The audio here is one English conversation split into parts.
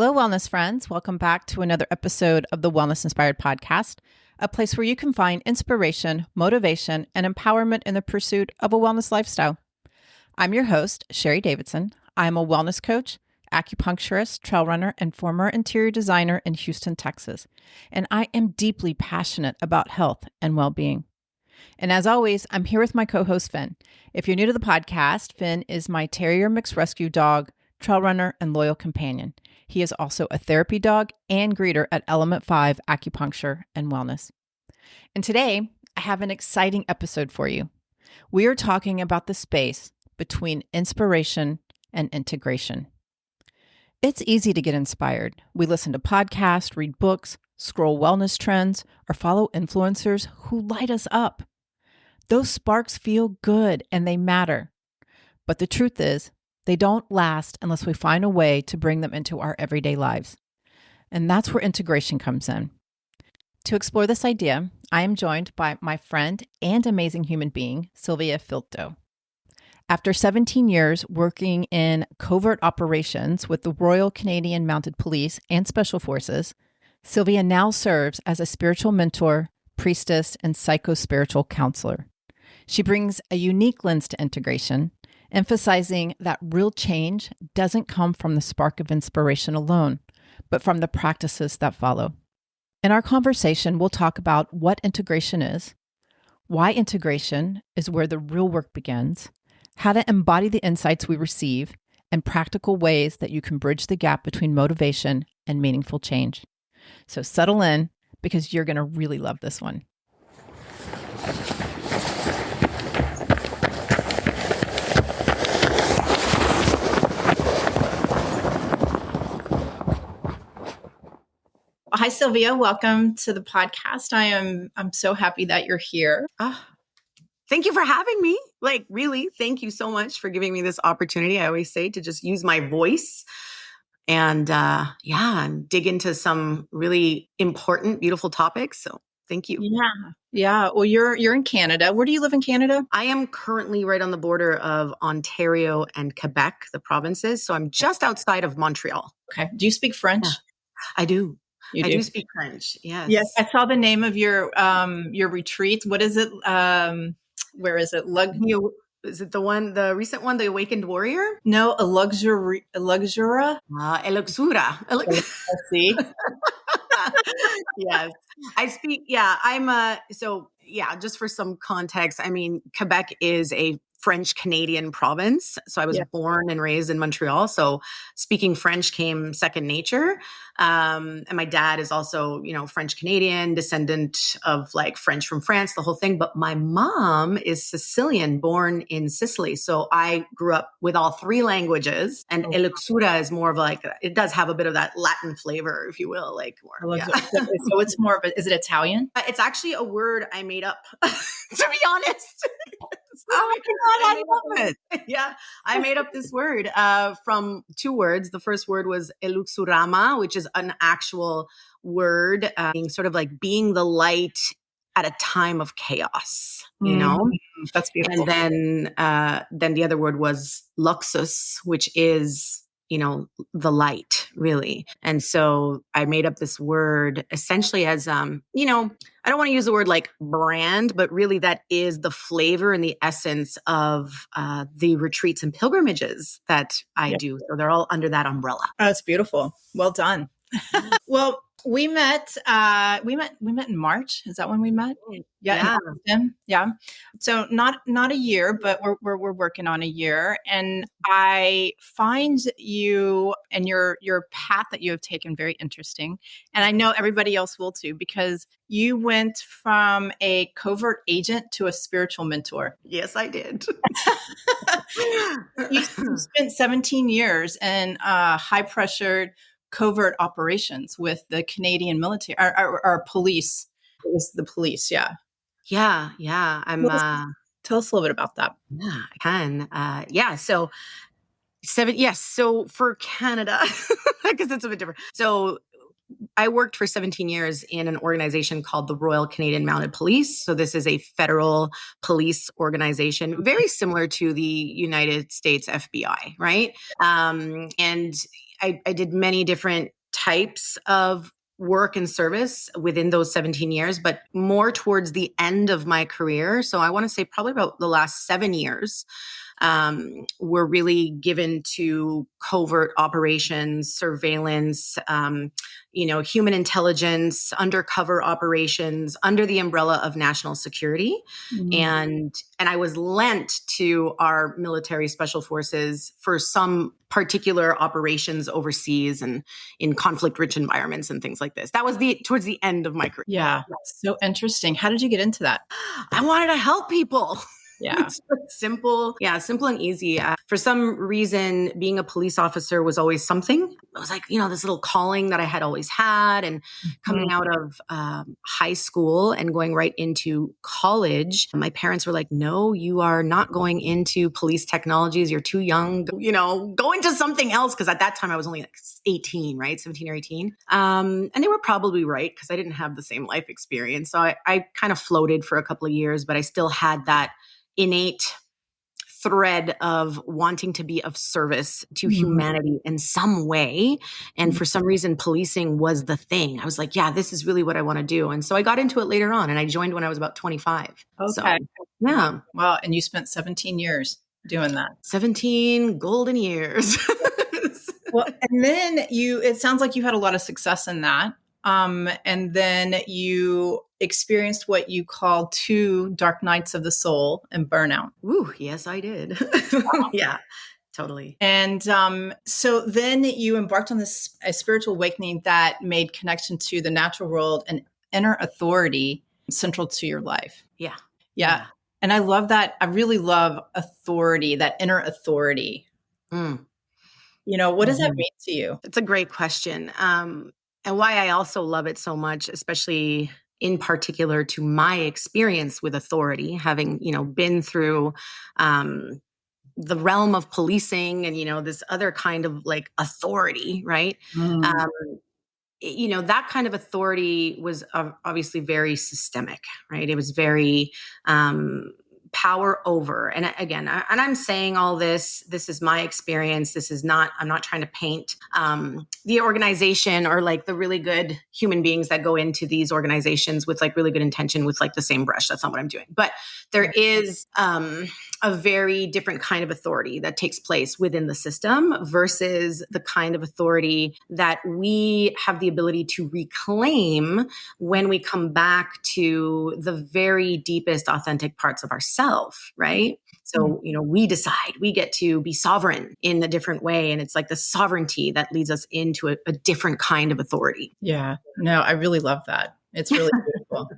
Hello, wellness friends. Welcome back to another episode of the Wellness Inspired Podcast, a place where you can find inspiration, motivation, and empowerment in the pursuit of a wellness lifestyle. I'm your host, Sherry Davidson. I'm a wellness coach, acupuncturist, trail runner, and former interior designer in Houston, Texas. And I am deeply passionate about health and well-being. And as always, I'm here with my co-host, Finn. If you're new to the podcast, Finn is my terrier mixed rescue dog, trail runner, and loyal companion. He is also a therapy dog and greeter at Element 5 Acupuncture and Wellness. And today, I have an exciting episode for you. We are talking about the space between inspiration and integration. It's easy to get inspired. We listen to podcasts, read books, scroll wellness trends, or follow influencers who light us up. Those sparks feel good and they matter. But the truth is, they don't last unless we find a way to bring them into our everyday lives. And that's where integration comes in. To explore this idea, I am joined by my friend and amazing human being, Sylvie Filteau. After 17 years working in covert operations with the Royal Canadian Mounted Police and Special Forces, Sylvia now serves as a spiritual mentor, priestess, and psycho-spiritual counselor. She brings a unique lens to integration, emphasizing that real change doesn't come from the spark of inspiration alone, but from the practices that follow. In our conversation, we'll talk about what integration is, why integration is where the real work begins, how to embody the insights we receive, and practical ways that you can bridge the gap between motivation and meaningful change. So settle in because you're going to really love this one. Hi, Sylvia. Welcome to the podcast. I'm so happy that you're here. Thank you for having me. Really, thank you so much for giving me this opportunity. I always say to just use my voice and and dig into some really important, beautiful topics. So thank you. Yeah. Well, you're in Canada. Where do you live in Canada? I am currently right on the border of Ontario and Quebec, the provinces. So I'm just outside of Montreal. Okay. Do you speak French? Yeah, I do. I do speak French. Yes. Yes. I saw the name of your retreat. What is it? Where is it? Is it the recent one, The Awakened Warrior? No, a luxura. Eluxura. Let's see. Yes. I speak. Just for some context, I mean, Quebec is a French Canadian province. So I was born and raised in Montreal. So speaking French came second nature. And my dad is also, French Canadian, descendant of French from France, the whole thing. But my mom is Sicilian, born in Sicily. So I grew up with all three languages. And Eluxura is more of it does have a bit of that Latin flavor, if you will. So it's more of is it Italian? It's actually a word I made up, to be honest. Oh my God, I love it. Yeah, I made up this word from two words. The first word was eluxurama, which is an actual word, being the light at a time of chaos, That's beautiful. And then the other word was luxus, which is the light, really. And so I made up this word essentially as, I don't want to use the word brand, but really that is the flavor and the essence of the retreats and pilgrimages that I do. So they're all under that umbrella. Oh, that's beautiful. Well done. Well, we met in March. Is that when we met? Yeah. Yeah. So not a year, but we're working on a year. And I find you and your path that you have taken very interesting. And I know everybody else will too, because you went from a covert agent to a spiritual mentor. Yes, I did. You spent 17 years in high pressured covert operations with the Canadian military, our police. It was the police, yeah. Yeah. Tell us a little bit about that. Yeah, I can. So for Canada, because it's a bit different. So I worked for 17 years in an organization called the Royal Canadian Mounted Police. So this is a federal police organization, very similar to the United States FBI, right? And I did many different types of work and service within those 17 years, but more towards the end of my career. So I want to say probably about the last 7 years, were really given to covert operations, surveillance, human intelligence, undercover operations under the umbrella of national security. And I was lent to our military special forces for some particular operations overseas and in conflict-rich environments and things like this. That was towards the end of my career. Yeah. So interesting. How did you get into that? I wanted to help people. Yeah. Simple. Yeah, simple and easy. For some reason, being a police officer was always something. It was like, this little calling that I had always had. And coming out of high school and going right into college, my parents were like, no, you are not going into police technologies. You're too young. Go into something else. Because at that time, I was only like 18, right? 17 or 18. And they were probably right because I didn't have the same life experience. So I kind of floated for a couple of years, but I still had that innate thread of wanting to be of service to humanity in some way. And for some reason, policing was the thing. I was like, yeah, this is really what I want to do. And so I got into it later on, and I joined when I was about 25. Okay. So, yeah. Wow. And you spent 17 years doing that. 17 golden years. Well, and then it sounds like you had a lot of success in that. And then you experienced what you call 2 dark nights of the soul and burnout. Ooh, yes, I did. Yeah, totally. And so then you embarked on a spiritual awakening that made connection to the natural world and inner authority central to your life. Yeah. And I love that. I really love authority, that inner authority. What does that mean to you? It's a great question. And why I also love it so much, especially in particular to my experience with authority, having, been through the realm of policing and, this other kind of like authority, right? That kind of authority was obviously very systemic, right? It was very power over. And again, I'm saying all this is my experience. I'm not trying to paint the organization or like the really good human beings that go into these organizations with like really good intention with like the same brush. That's not what I'm doing. But there is a very different kind of authority that takes place within the system versus the kind of authority that we have the ability to reclaim when we come back to the very deepest authentic parts of ourselves, right? So, we decide, we get to be sovereign in a different way. And it's like the sovereignty that leads us into a different kind of authority. Yeah, no, I really love that. It's really beautiful.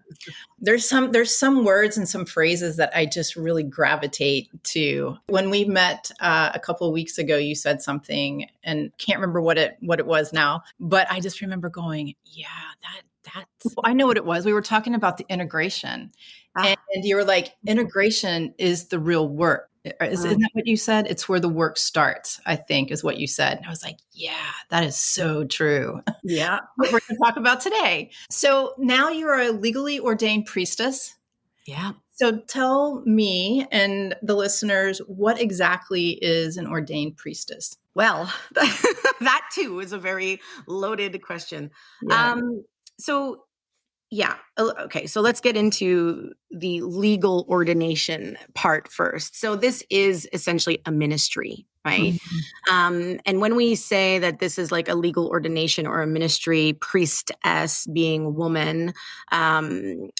There's some words and some phrases that I just really gravitate to. When we met a couple of weeks ago, you said something, and can't remember what it was now, but I just remember going, yeah, that's. I know what it was. We were talking about the integration, and you were like, integration is the real work. Isn't that what you said? It's where the work starts, I think, is what you said. And I was like, yeah, that is so true. Yeah. What we're going to talk about today. So now you're a legally ordained priestess. Yeah. So tell me and the listeners, what exactly is an ordained priestess? Well, that too is a very loaded question. Yeah. Okay. So let's get into the legal ordination part first. So this is essentially a ministry, right? And when we say that this is like a legal ordination or a ministry, priestess being woman,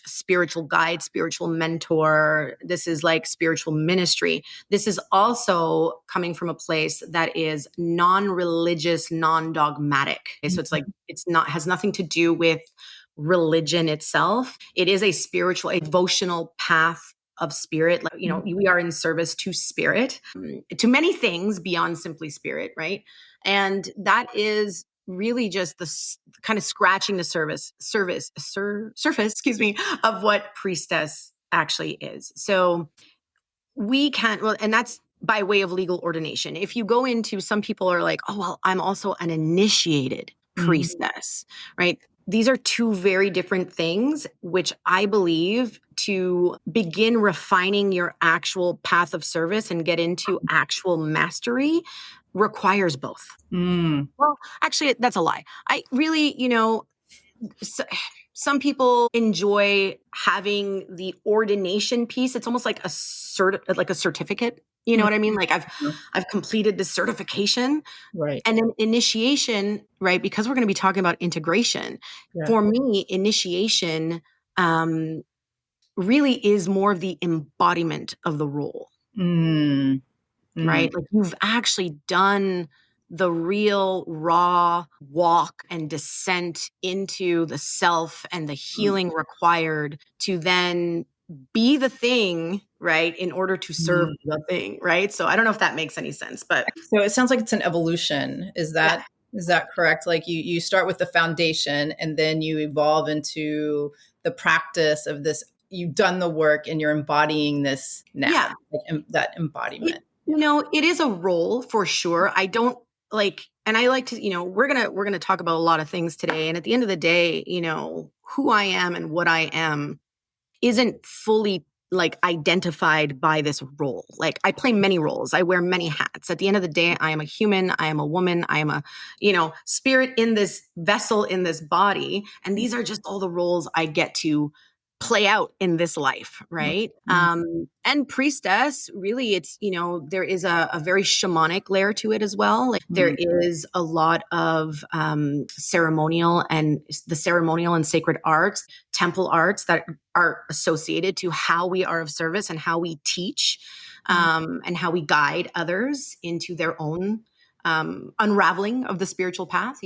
spiritual guide, spiritual mentor, this is like spiritual ministry. This is also coming from a place that is non-religious, non-dogmatic. Okay? So it's like, has nothing to do with religion itself. It is a spiritual, a devotional path of spirit. Like, we are in service to spirit, to many things beyond simply spirit, right? And that is really just the kind of scratching the surface, of what priestess actually is. So we can't, and that's by way of legal ordination. If you go into, some people are like, oh, well, I'm also an initiated priestess, right? These are two very different things, which I believe to begin refining your actual path of service and get into actual mastery requires both. Well, actually, that's a lie. I really, some people enjoy having the ordination piece. It's almost like a certificate. You know what I mean? Like I've completed the certification, Right. and then initiation, right? Because we're going to be talking about integration. Yeah. For me, initiation really is more of the embodiment of the role, right? Like you've actually done the real raw walk and descent into the self and the healing required to then be the thing, right? In order to serve the thing, right? So I don't know if that makes any sense, but So it sounds like it's an evolution. Is that correct? Like you start with the foundation and then you evolve into the practice of this. You've done the work and you're embodying this now. Yeah. Like, that embodiment. It is a role for sure. I don't like, and I like to, we're going to talk about a lot of things today. And at the end of the day, who I am and what I am isn't fully like identified by this role. Like I play many roles. I wear many hats. At the end of the day, I am a human. I am a woman. I am a, spirit in this vessel, in this body. And these are just all the roles I get to play out in this life, right? And priestess, really, it's, there is a very shamanic layer to it as well. Like there is a lot of ceremonial and sacred arts, temple arts that are associated to how we are of service and how we teach and how we guide others into their own unraveling of the spiritual path.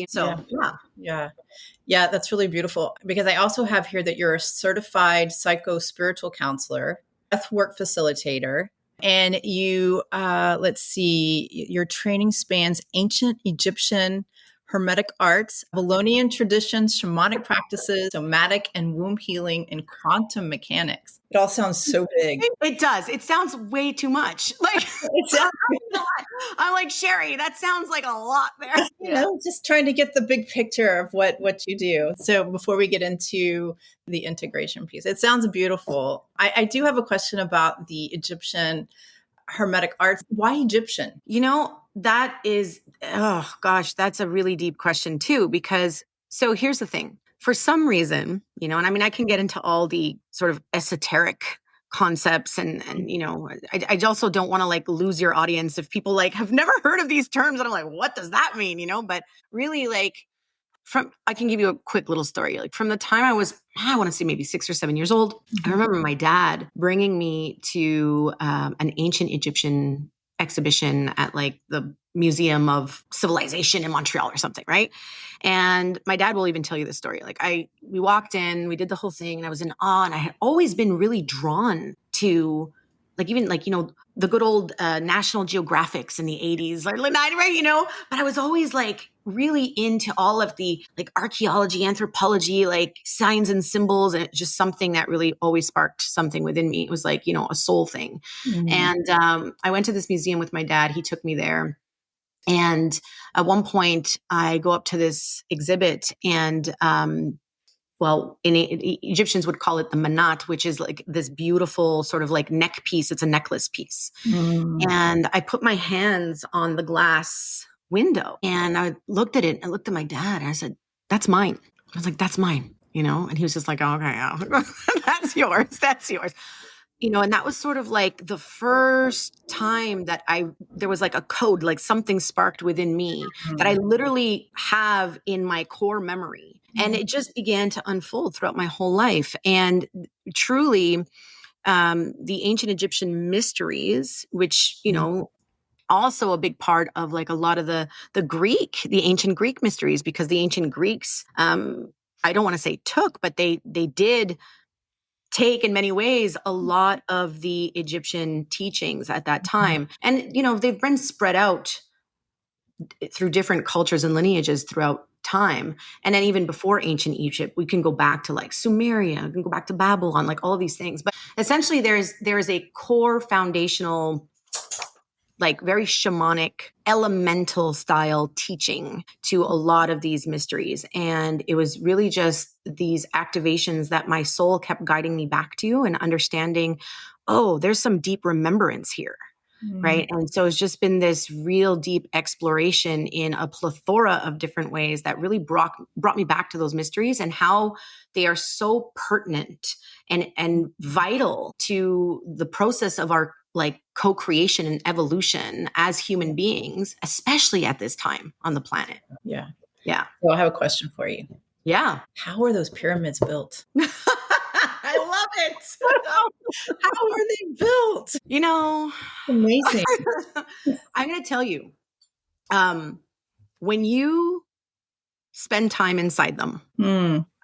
Yeah, that's really beautiful, because I also have here that you're a certified psycho-spiritual counselor, breathwork facilitator, and you, let's see, your training spans ancient Egyptian Hermetic arts, Babylonian traditions, shamanic practices, somatic and womb healing, and quantum mechanics. It all sounds so big. It does. It sounds way too much. Like I'm like, Sherry, that sounds like a lot there. Just trying to get the big picture of what you do. So before we get into the integration piece, it sounds beautiful. I do have a question about the Egyptian Hermetic arts. Why Egyptian? That is, oh gosh, that's a really deep question too, because so here's the thing. For some reason, and I mean, I can get into all the sort of esoteric concepts and I also don't want to like lose your audience if people like have never heard of these terms and I'm like, what does that mean? But really like I can give you a quick little story. Like from the time I was, I want to say maybe 6 or 7 years old, I remember my dad bringing me to an ancient Egyptian exhibition at like the Museum of Civilization in Montreal or something, right? And my dad will even tell you the story. Like we walked in, we did the whole thing, and I was in awe, and I had always been really drawn to like even like the good old National Geographics in the 80s, like right, but I was always like really into all of the like archaeology, anthropology, like signs and symbols, and it's just something that really always sparked something within me. It was like a soul thing. And I went to this museum with my dad. He took me there. And at one point, I go up to this exhibit, and Egyptians would call it the manat, which is like this beautiful sort of like neck piece. It's a necklace piece. And I put my hands on the glass window and I looked at it. I looked at my dad and I said, "That's mine." I was like, "That's mine," and he was just like, "Oh, okay, that's yours. That's yours." And that was sort of like the first time that there was like a code, like something sparked within me that I literally have in my core memory. And it just began to unfold throughout my whole life. And truly, the ancient Egyptian mysteries, which, also a big part of like a lot of the ancient Greek mysteries, because the ancient Greeks, I don't want to say took, but they did take in many ways a lot of the Egyptian teachings at that time. And, they've been spread out through different cultures and lineages throughout time. And then even before ancient Egypt, we can go back to like Sumeria, we can go back to Babylon, like all of these things. But essentially there is a core foundational like very shamanic, elemental style teaching to a lot of these mysteries. And it was really just these activations that my soul kept guiding me back to and understanding, oh, there's some deep remembrance here. Right. And so it's just been this real deep exploration in a plethora of different ways that really brought me back to those mysteries and how they are so pertinent and vital to the process of our like co-creation and evolution as human beings, especially at this time on the planet. Yeah. Yeah. So I have a question for you. Yeah. How are those pyramids built? I love it. How are they built? You know, Amazing. I'm going to tell you, when you spend time inside them,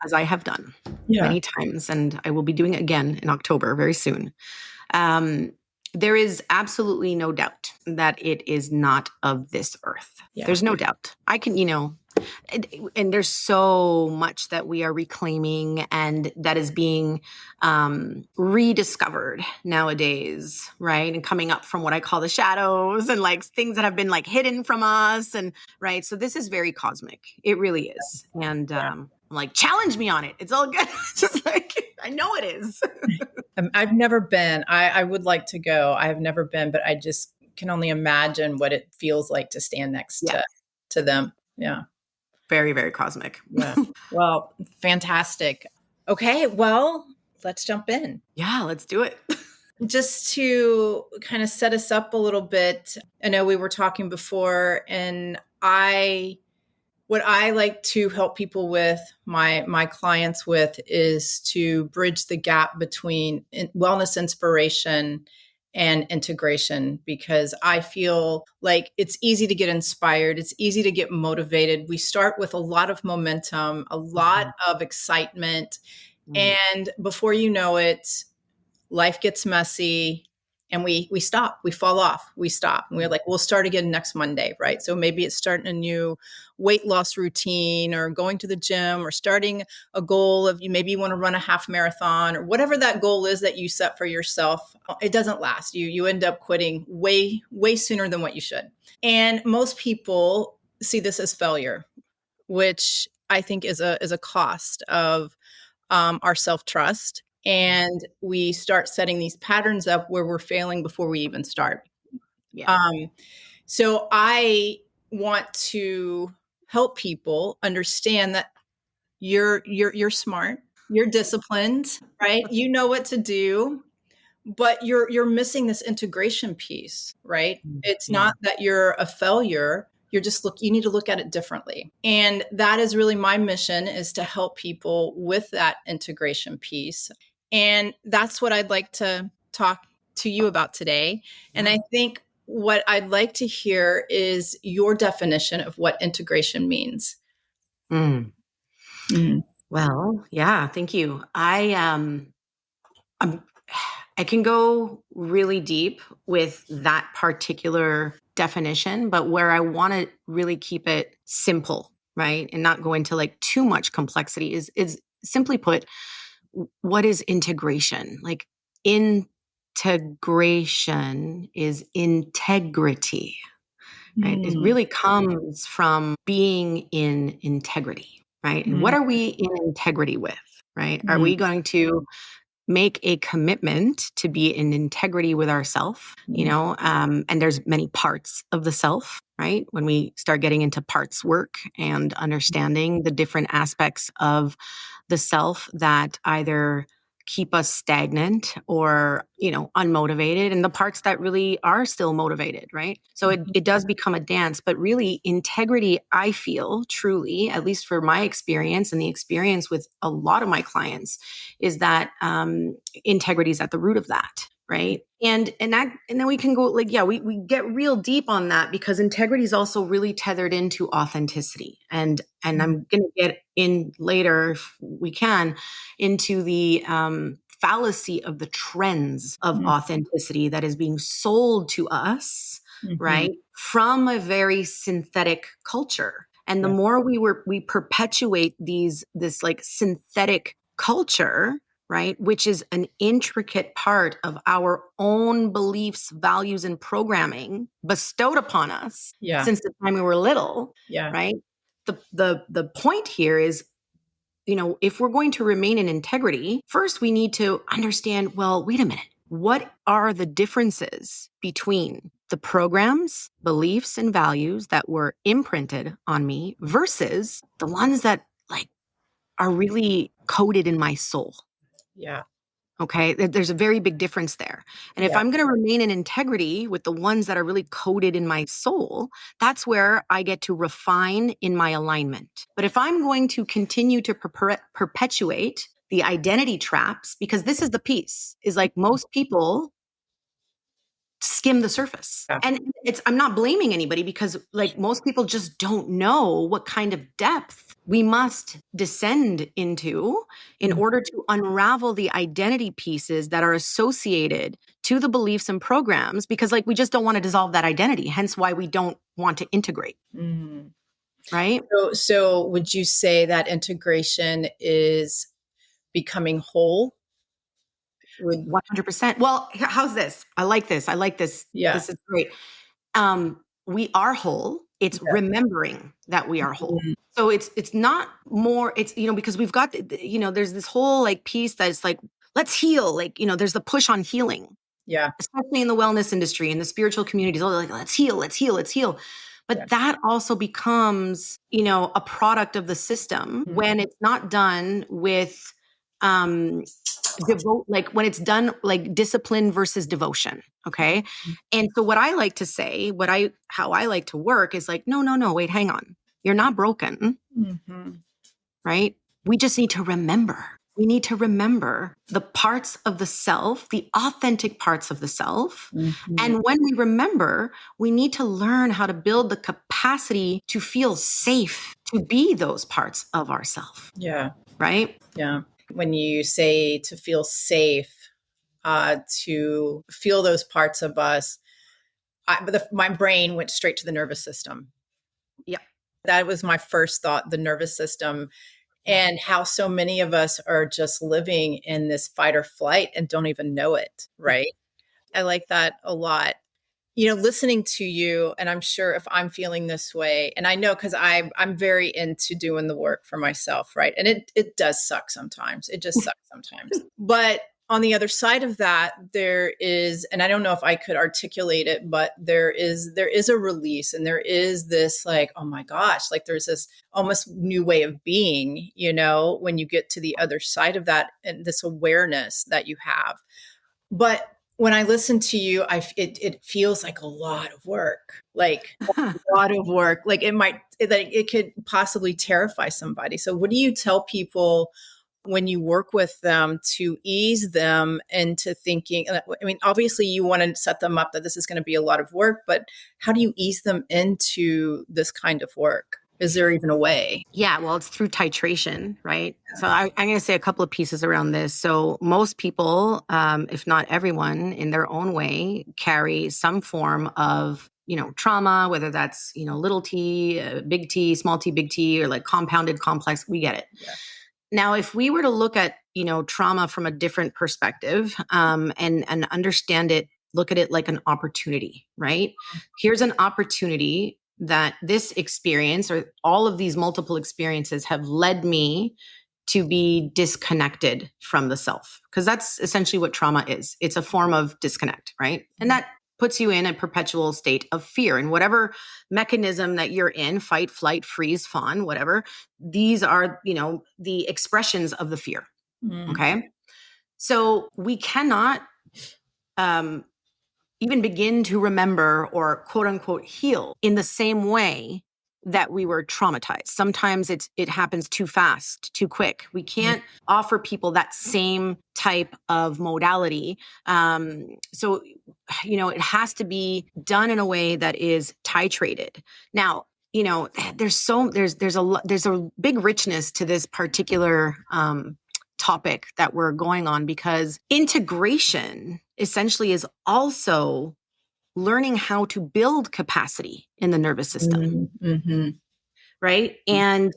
as I have done many times, and I will be doing it again in October very soon, there is absolutely no doubt that it is not of this earth. Yeah. There's no doubt. I can, and there's so much that we are reclaiming and that is being rediscovered nowadays, right? And coming up from what I call the shadows and like things that have been like hidden from us. And right. So this is very cosmic. It really is. And I'm like, challenge me on it. It's all good. Just like, I know it is. I've never been. I would like to go. I have never been, but I just can only imagine what it feels like to stand next to them. Yeah. Very, very cosmic. Yeah. Well, fantastic. Okay. Well, let's jump in. Yeah, let's do it. Just to kind of set us up a little bit. I know we were talking before, and what I like to help people with, my clients with, is to bridge the gap between wellness inspiration and integration, because I feel like it's easy to get inspired. It's easy to get motivated. We start with a lot of momentum, a lot of excitement. And before you know it, life gets messy and we stop, we fall off, we stop. And we're like, we'll start again next Monday, right? So maybe it's starting a new weight loss routine or going to the gym or starting a goal of maybe you want to run a half marathon or whatever that goal is that you set for yourself. It doesn't last. You end up quitting way sooner than what you should. And most people see this as failure, which I think is a cost of our self-trust. And we start setting these patterns up where we're failing before we even start. Yeah. So I want to help people understand that you're smart, you're disciplined, right? You know what to do, but you're missing this integration piece, right? It's not that you're a failure. You need to look at it differently. And that is really my mission, is to help people with that integration piece. And that's what I'd like to talk to you about today. And I think what I'd like to hear is your definition of what integration means. Well, yeah, thank you. I can go really deep with that particular definition, but where I want to really keep it simple, right? And not go into like too much complexity is simply put, what is integration? Like integration is integrity, right? It really comes from being in integrity, right? And what are we in integrity with, right? Are we going to make a commitment to be in integrity with ourself, and there's many parts of the self, right? When we start getting into parts work and understanding the different aspects of the self that either keep us stagnant or, unmotivated, and the parts that really are still motivated, right? So it does become a dance, but really integrity, I feel truly, at least for my experience and the experience with a lot of my clients, is that integrity is at the root of that. Right. And then we can go like, we get real deep on that, because integrity is also really tethered into authenticity. And I'm going to get in later, if we can, into the fallacy of the trends of authenticity that is being sold to us, right, from a very synthetic culture. And the more we perpetuate this like synthetic culture, right? Which is an intricate part of our own beliefs, values, and programming bestowed upon us since the time we were little, right? The point here is, if we're going to remain in integrity, first we need to understand, well, wait a minute. What are the differences between the programs, beliefs, and values that were imprinted on me versus the ones that are really coded in my soul? Yeah. Okay. There's a very big difference there. And if I'm going to remain in integrity with the ones that are really coded in my soul, that's where I get to refine in my alignment. But if I'm going to continue to perpetuate the identity traps, because this is the piece, is like most people skim the surface. Yeah. And I'm not blaming anybody, because most people just don't know what kind of depth we must descend into in order to unravel the identity pieces that are associated to the beliefs and programs, because we just don't want to dissolve that identity, hence why we don't want to integrate. Right? So would you say that integration is becoming whole? 100%. Well, how's this? I like this. Yeah. This is great. We are whole. It's remembering that we are whole. So it's not more, it's, because we've got, there's this whole piece that's let's heal. There's the push on healing. Yeah. Especially in the wellness industry, in the spiritual communities, let's heal, let's heal, let's heal. But that also becomes, a product of the system when it's not done with, when it's done discipline versus devotion. Okay. And so what I like to say, how I like to work is no, wait, hang on. You're not broken. Right? We just need to remember. We need to remember the parts of the self, the authentic parts of the self. And when we remember, we need to learn how to build the capacity to feel safe to be those parts of ourself. Yeah. Right? Yeah. When you say to feel safe, to feel those parts of us, my brain went straight to the nervous system. Yeah. That was my first thought, the nervous system, and how so many of us are just living in this fight or flight and don't even know it. Right. I like that a lot. Listening to you, and I'm sure if I'm feeling this way, and I know because I'm very into doing the work for myself, right? And it does suck sometimes. It just sucks sometimes. But on the other side of that, there is, and I don't know if I could articulate it, but there is a release, and there is this oh my gosh, there's this almost new way of being, when you get to the other side of that, and this awareness that you have. But when I listen to you, it feels like a lot of work, a lot of work. It could possibly terrify somebody. So what do you tell people when you work with them to ease them into thinking? I mean, obviously you want to set them up that this is going to be a lot of work, but how do you ease them into this kind of work? Is there even a way? Yeah, well, it's through titration, right? So I'm going to say a couple of pieces around this. So most people, if not everyone, in their own way, carry some form of, trauma, whether that's, little t, big T, small t, big T, or compounded complex. We get it. Yeah. Now, if we were to look at, trauma from a different perspective, and understand it, look at it like an opportunity, right? Here's an opportunity that this experience, or all of these multiple experiences, have led me to be disconnected from the self. Because that's essentially what trauma is. It's a form of disconnect, right? And that puts you in a perpetual state of fear. And whatever mechanism that you're in, fight, flight, freeze, fawn, whatever, these are, the expressions of the fear. Okay. So we cannot even begin to remember or quote unquote heal in the same way that we were traumatized. Sometimes it happens too fast, too quick. We can't offer people that same type of modality. So, it has to be done in a way that is titrated. Now, there's a big richness to this particular topic that we're going on, because integration essentially is also learning how to build capacity in the nervous system. Right? And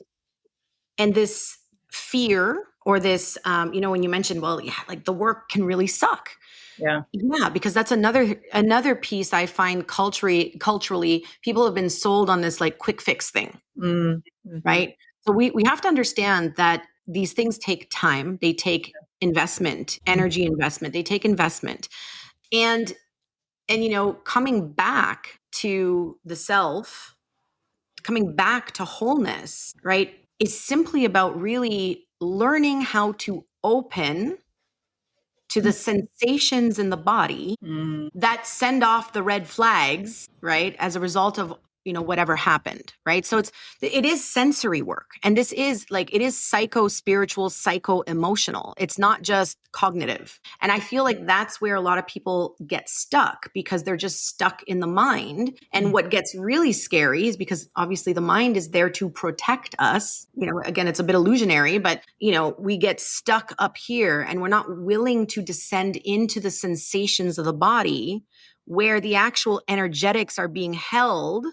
this fear or this, when you mentioned, well, yeah, like the work can really suck. Yeah. Yeah, because that's another piece I find culturally, people have been sold on this like quick fix thing, Mm-hmm. right? So we have to understand that these things take time. They take investment, energy investment. They take investment. And coming back to the self, coming back to wholeness, right, is simply about really learning how to open to the sensations in the body Mm-hmm. that send off the red flags, right, as a result of whatever happened, right? So it is sensory work, and this is like, it is psycho spiritual, psycho emotional. It's not just cognitive. And I feel like that's where a lot of people get stuck, because they're just stuck in the mind. And what gets really scary is because obviously the mind is there to protect us. Again, it's a bit illusionary, but we get stuck up here, and we're not willing to descend into the sensations of the body, where the actual energetics are being held,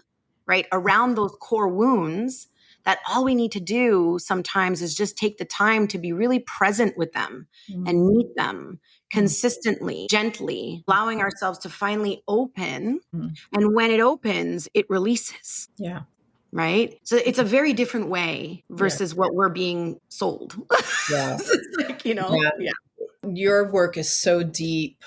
right, around those core wounds, that all we need to do sometimes is just take the time to be really present with them and meet them consistently, gently, allowing ourselves to finally open. And when it opens, it releases. Yeah. Right. So it's a very different way versus what we're being sold. Yeah. Like, Yeah. Your work is so deep.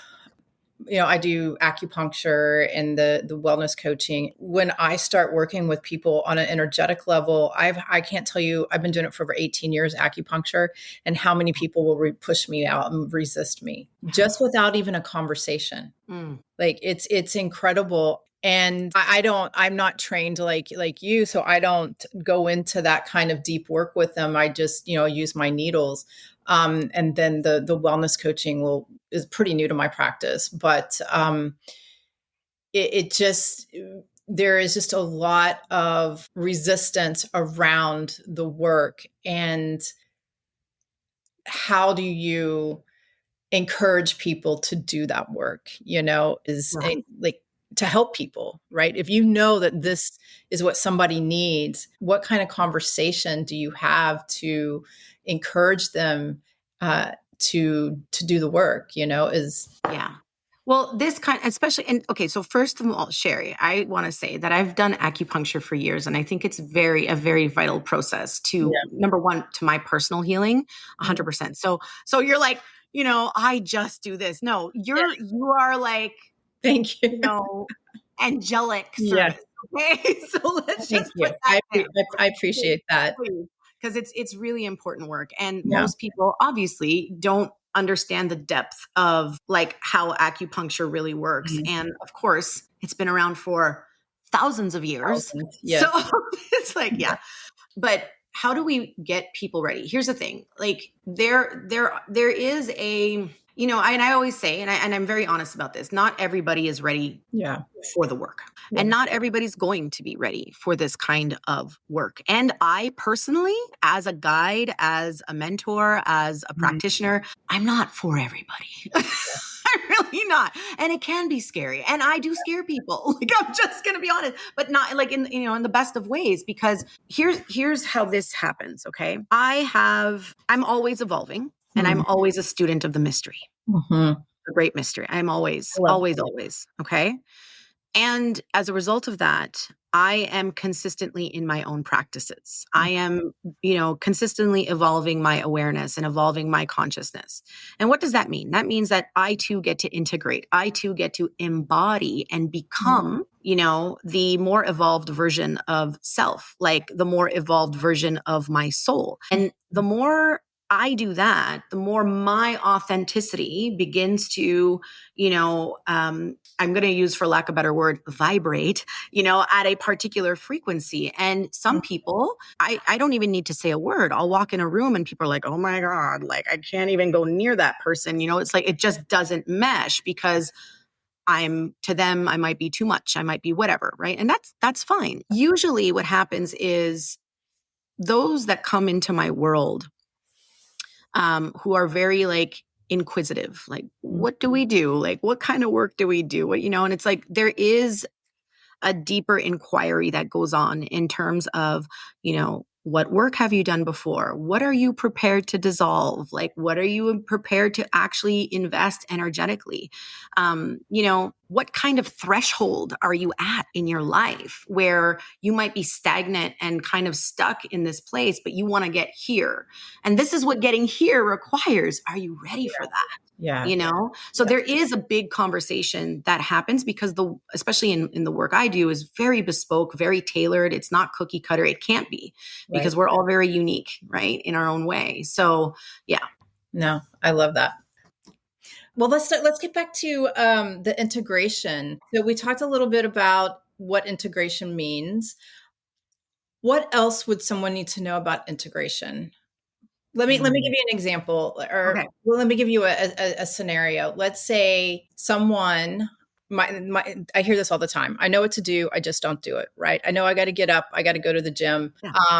I do acupuncture and the wellness coaching. When I start working with people on an energetic level, I can't tell you, I've been doing it for over 18 years, acupuncture, and how many people will push me out and resist me just without even a conversation. Like it's incredible. And I'm not trained like you, so I don't go into that kind of deep work with them. I just, use my needles. And then the wellness coaching is pretty new to my practice, but it just, there is just a lot of resistance around the work. And how do you encourage people to do that work, like to help people, right? If you know that this is what somebody needs, what kind of conversation do you have to encourage them to do the work, Yeah. Well, this kind, especially, and okay, so first of all, Sherry, I want to say that I've done acupuncture for years, and I think it's a very vital process to, number one, to my personal healing, 100%. So you're like, I just do this. No, you are like, thank you, angelic service. Okay. So let's just put that down. I appreciate that. Because it's really important work. And most people obviously don't understand the depth of like how acupuncture really works. And of course, it's been around for thousands of years. So it's like, but how do we get people ready? Here's the thing. Like there is a, and I always say, and I'm very honest about this, not everybody is ready for the work. And not everybody's going to be ready for this kind of work. And I personally, as a guide, as a mentor, as a practitioner, I'm not for everybody. I'm really not. And it can be scary. And I do scare people. Like, I'm just going to be honest, but not like in the best of ways, because here's how this happens. Okay. I'm always evolving, and I'm always a student of the mystery, the great mystery. I'm always. Okay. And as a result of that, I am consistently in my own practices. I am, consistently evolving my awareness and evolving my consciousness. And what does that mean? That means that I too get to integrate. I too get to embody and become, the more evolved version of self, like the more evolved version of my soul. And the more I do that, the more my authenticity begins to, I'm going to use, for lack of a better word, vibrate, at a particular frequency. And some people, I don't even need to say a word. I'll walk in a room and people are like, oh my God, like I can't even go near that person. It's like, it just doesn't mesh, because to them, I might be too much. I might be whatever. Right. And that's fine. Usually what happens is those that come into my world, who are very like inquisitive, like, what do we do? Like, what kind of work do we do? And it's like, there is a deeper inquiry that goes on in terms of, what work have you done before? What are you prepared to dissolve? Like, what are you prepared to actually invest energetically? What kind of threshold are you at in your life where you might be stagnant and kind of stuck in this place, but you want to get here? And this is what getting here requires. Are you ready for that? Yeah. So there is a big conversation that happens because especially in the work I do, is very bespoke, very tailored. It's not cookie cutter. It can't be, because we're all very unique, right, in our own way. So yeah. No, I love that. Well, let's get back to the integration. So we talked a little bit about what integration means. What else would someone need to know about integration? Let me give you an example, or Okay. well, let me give you a scenario. Let's say someone, I hear this all the time. I know what to do, I just don't do it. Right? I know I got to get up, I got to go to the gym,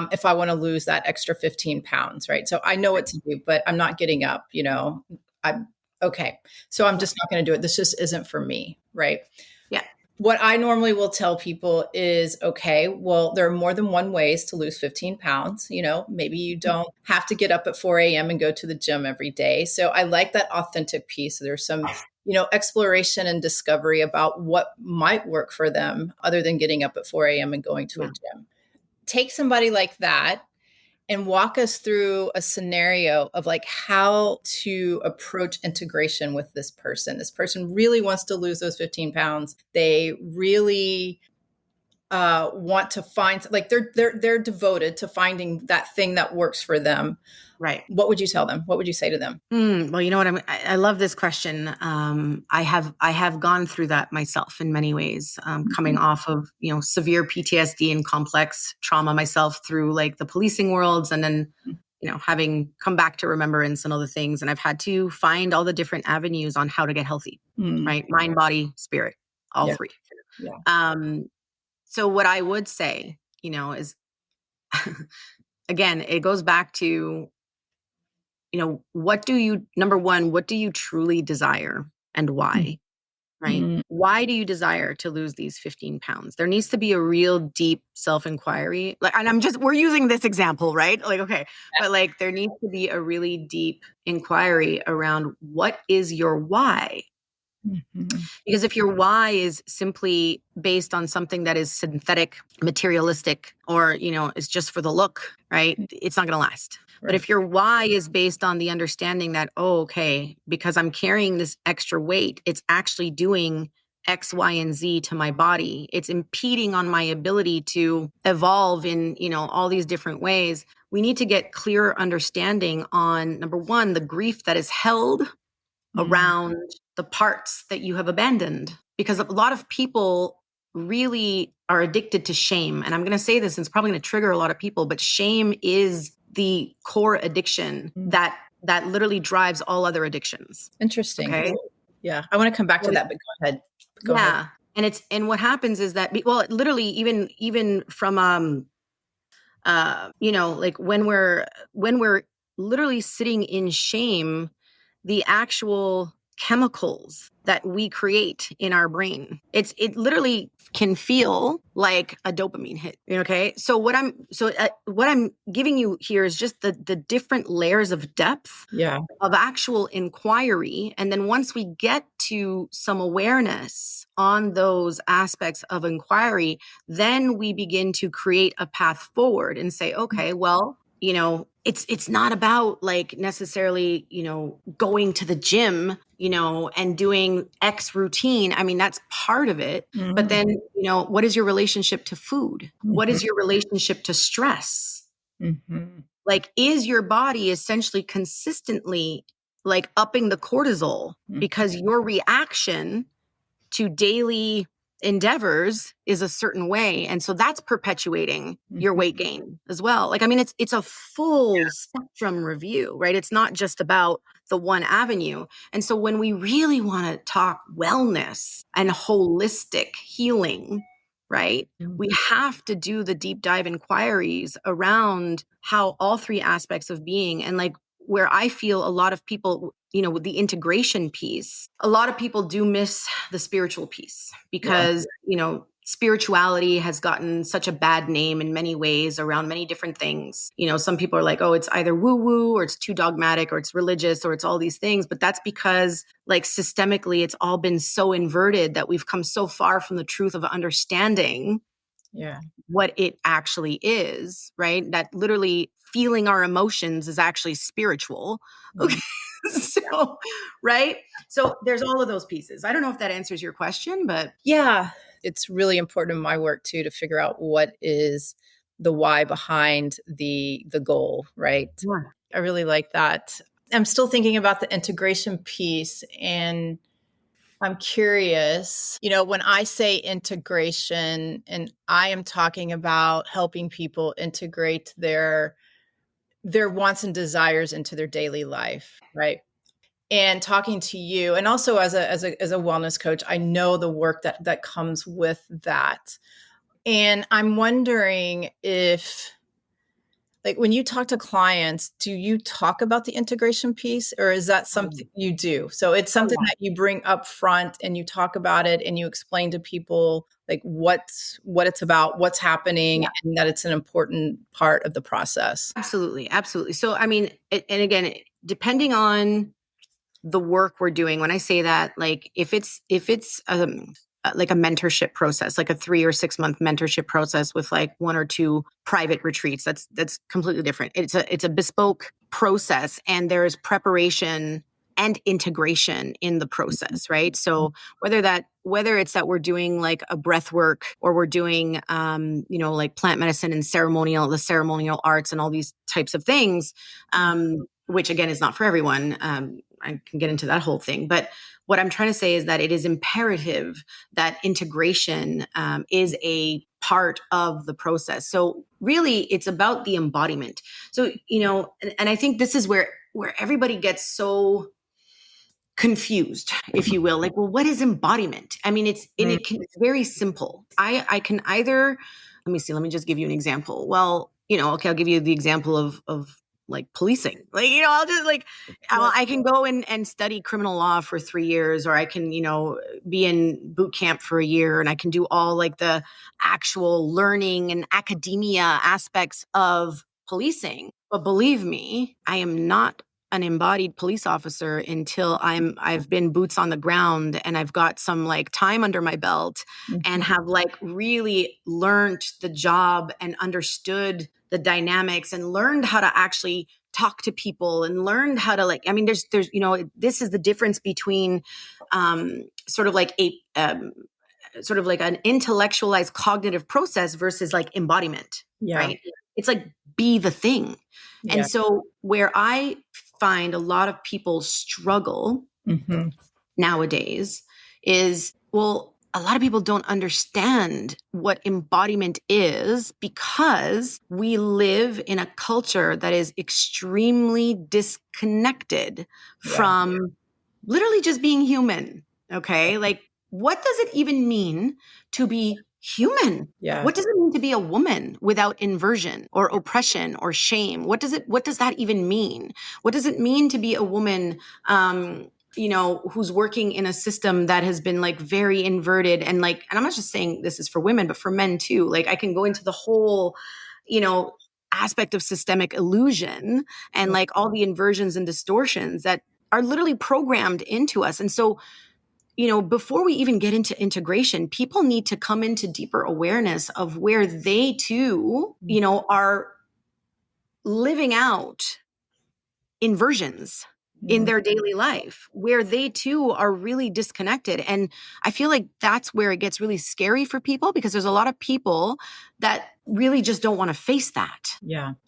if I want to lose that extra 15 pounds. Right? So I know what to do, but I'm not getting up. I'm okay. So I'm just not going to do it. This just isn't for me. Right? Yeah. What I normally will tell people is, okay, well, there are more than one ways to lose 15 pounds. Maybe you don't have to get up at 4 a.m. and go to the gym every day. So I like that authentic piece. There's some, exploration and discovery about what might work for them other than getting up at 4 a.m. and going to a gym. Take somebody like that and walk us through a scenario of like how to approach integration with this person. This person really wants to lose those 15 pounds. They really want to find, like they're devoted to finding that thing that works for them. Right. What would you tell them? What would you say to them? Well, you know what? I love this question. I have gone through that myself in many ways, coming off of, severe PTSD and complex trauma myself through like the policing worlds, and then, having come back to remembrance and other things. And I've had to find all the different avenues on how to get healthy, right? Mind, body, spirit, all three. Yeah. So what I would say, is again, it goes back to, number one, what do you truly desire and why? Right? Why do you desire to lose these 15 pounds? There needs to be a real deep self-inquiry. And we're using this example, right? Like, okay, but like there needs to be a really deep inquiry around what is your why? Because if your why is simply based on something that is synthetic, materialistic, or, is just for the look, right? It's not going to last. Right. But if your why is based on the understanding that, okay, because I'm carrying this extra weight, it's actually doing X, Y, and Z to my body. It's impeding on my ability to evolve in, all these different ways. We need to get clearer understanding on, number one, the grief that is held around the parts that you have abandoned. Because a lot of people really are addicted to shame. And I'm going to say this, and it's probably going to trigger a lot of people, but shame is the core addiction that literally drives all other addictions. Interesting. Okay. Yeah. I want to come back to that, but go ahead. Go ahead. And what happens is that, literally even from, like when we're literally sitting in shame, the actual chemicals that we create in our brain, it literally can feel like a dopamine hit. Okay. So what I'm giving you here is just the different layers of depth of actual inquiry. And then once we get to some awareness on those aspects of inquiry, then we begin to create a path forward and say, okay, well, it's not about like necessarily, going to the gym, and doing X routine. I mean, that's part of it. But then, what is your relationship to food? What is your relationship to stress? Like, is your body essentially consistently like upping the cortisol because your reaction to daily endeavors is a certain way, and so that's perpetuating your weight gain as well. Like, I mean, it's a full spectrum review, right? It's not just about the one avenue. And so when we really want to talk wellness and holistic healing, right, we have to do the deep dive inquiries around how all three aspects of being, and like where I feel a lot of people, with the integration piece, a lot of people do miss the spiritual piece because, spirituality has gotten such a bad name in many ways around many different things. Some people are like, oh, it's either woo woo or it's too dogmatic or it's religious or it's all these things. But that's because like systemically, it's all been so inverted that we've come so far from the truth of understanding what it actually is, right? That literally feeling our emotions is actually spiritual. Okay. So, right. So there's all of those pieces. I don't know if that answers your question, but yeah, it's really important in my work too, to figure out what is the why behind the goal, right? Yeah. I really like that. I'm still thinking about the integration piece, and I'm curious, when I say integration, and I am talking about helping people integrate their wants and desires into their daily life, right? And talking to you, and also as a wellness coach, I know the work that comes with that. And I'm wondering if, like, when you talk to clients, do you talk about the integration piece, or is that something you do? So it's something that you bring up front and you talk about it and you explain to people like what it's about, what's happening, and that it's an important part of the process. Absolutely. Absolutely. So, I mean, and again, depending on the work we're doing, when I say that, like if it's like a mentorship process, like a 3 or 6 month mentorship process with like 1 or 2 private retreats, that's completely different. It's a bespoke process, and there is preparation and integration in the process, right? So whether it's that we're doing like a breath work, or we're doing like plant medicine and the ceremonial arts and all these types of things, which again is not for everyone. I can get into that whole thing, but what I'm trying to say is that it is imperative that integration is a part of the process. So really, it's about the embodiment. So, and I think this is where everybody gets so confused, if you will. Like, well, what is embodiment? I mean, it's very simple. I can either, let me just give you an example. Well, okay, I'll give you the example of like policing. Like, I'll just like, I can go and study criminal law for 3 years, or I can, be in boot camp for a year, and I can do all like the actual learning and academia aspects of policing. But believe me, I am not an embodied police officer until I've been boots on the ground and I've got some like time under my belt, and have like really learned the job and understood the dynamics and learned how to actually talk to people and learned how to like, I mean, there's, this is the difference between sort of like sort of like an intellectualized cognitive process versus like embodiment, right? It's like be the thing. And so where I find a lot of people struggle nowadays is, well, a lot of people don't understand what embodiment is, because we live in a culture that is extremely disconnected from literally just being human. Okay. Like, what does it even mean to be human? What does it mean to be a woman without inversion or oppression or shame? What does that even mean? What does it mean to be a woman, who's working in a system that has been like very inverted, and like, and I'm not just saying this is for women, but for men too. Like, I can go into the whole, aspect of systemic illusion and like all the inversions and distortions that are literally programmed into us. And so, before we even get into integration, people need to come into deeper awareness of where they too, are living out inversions in their daily life, where they too are really disconnected. And I feel like that's where it gets really scary for people, because there's a lot of people that really just don't want to face that.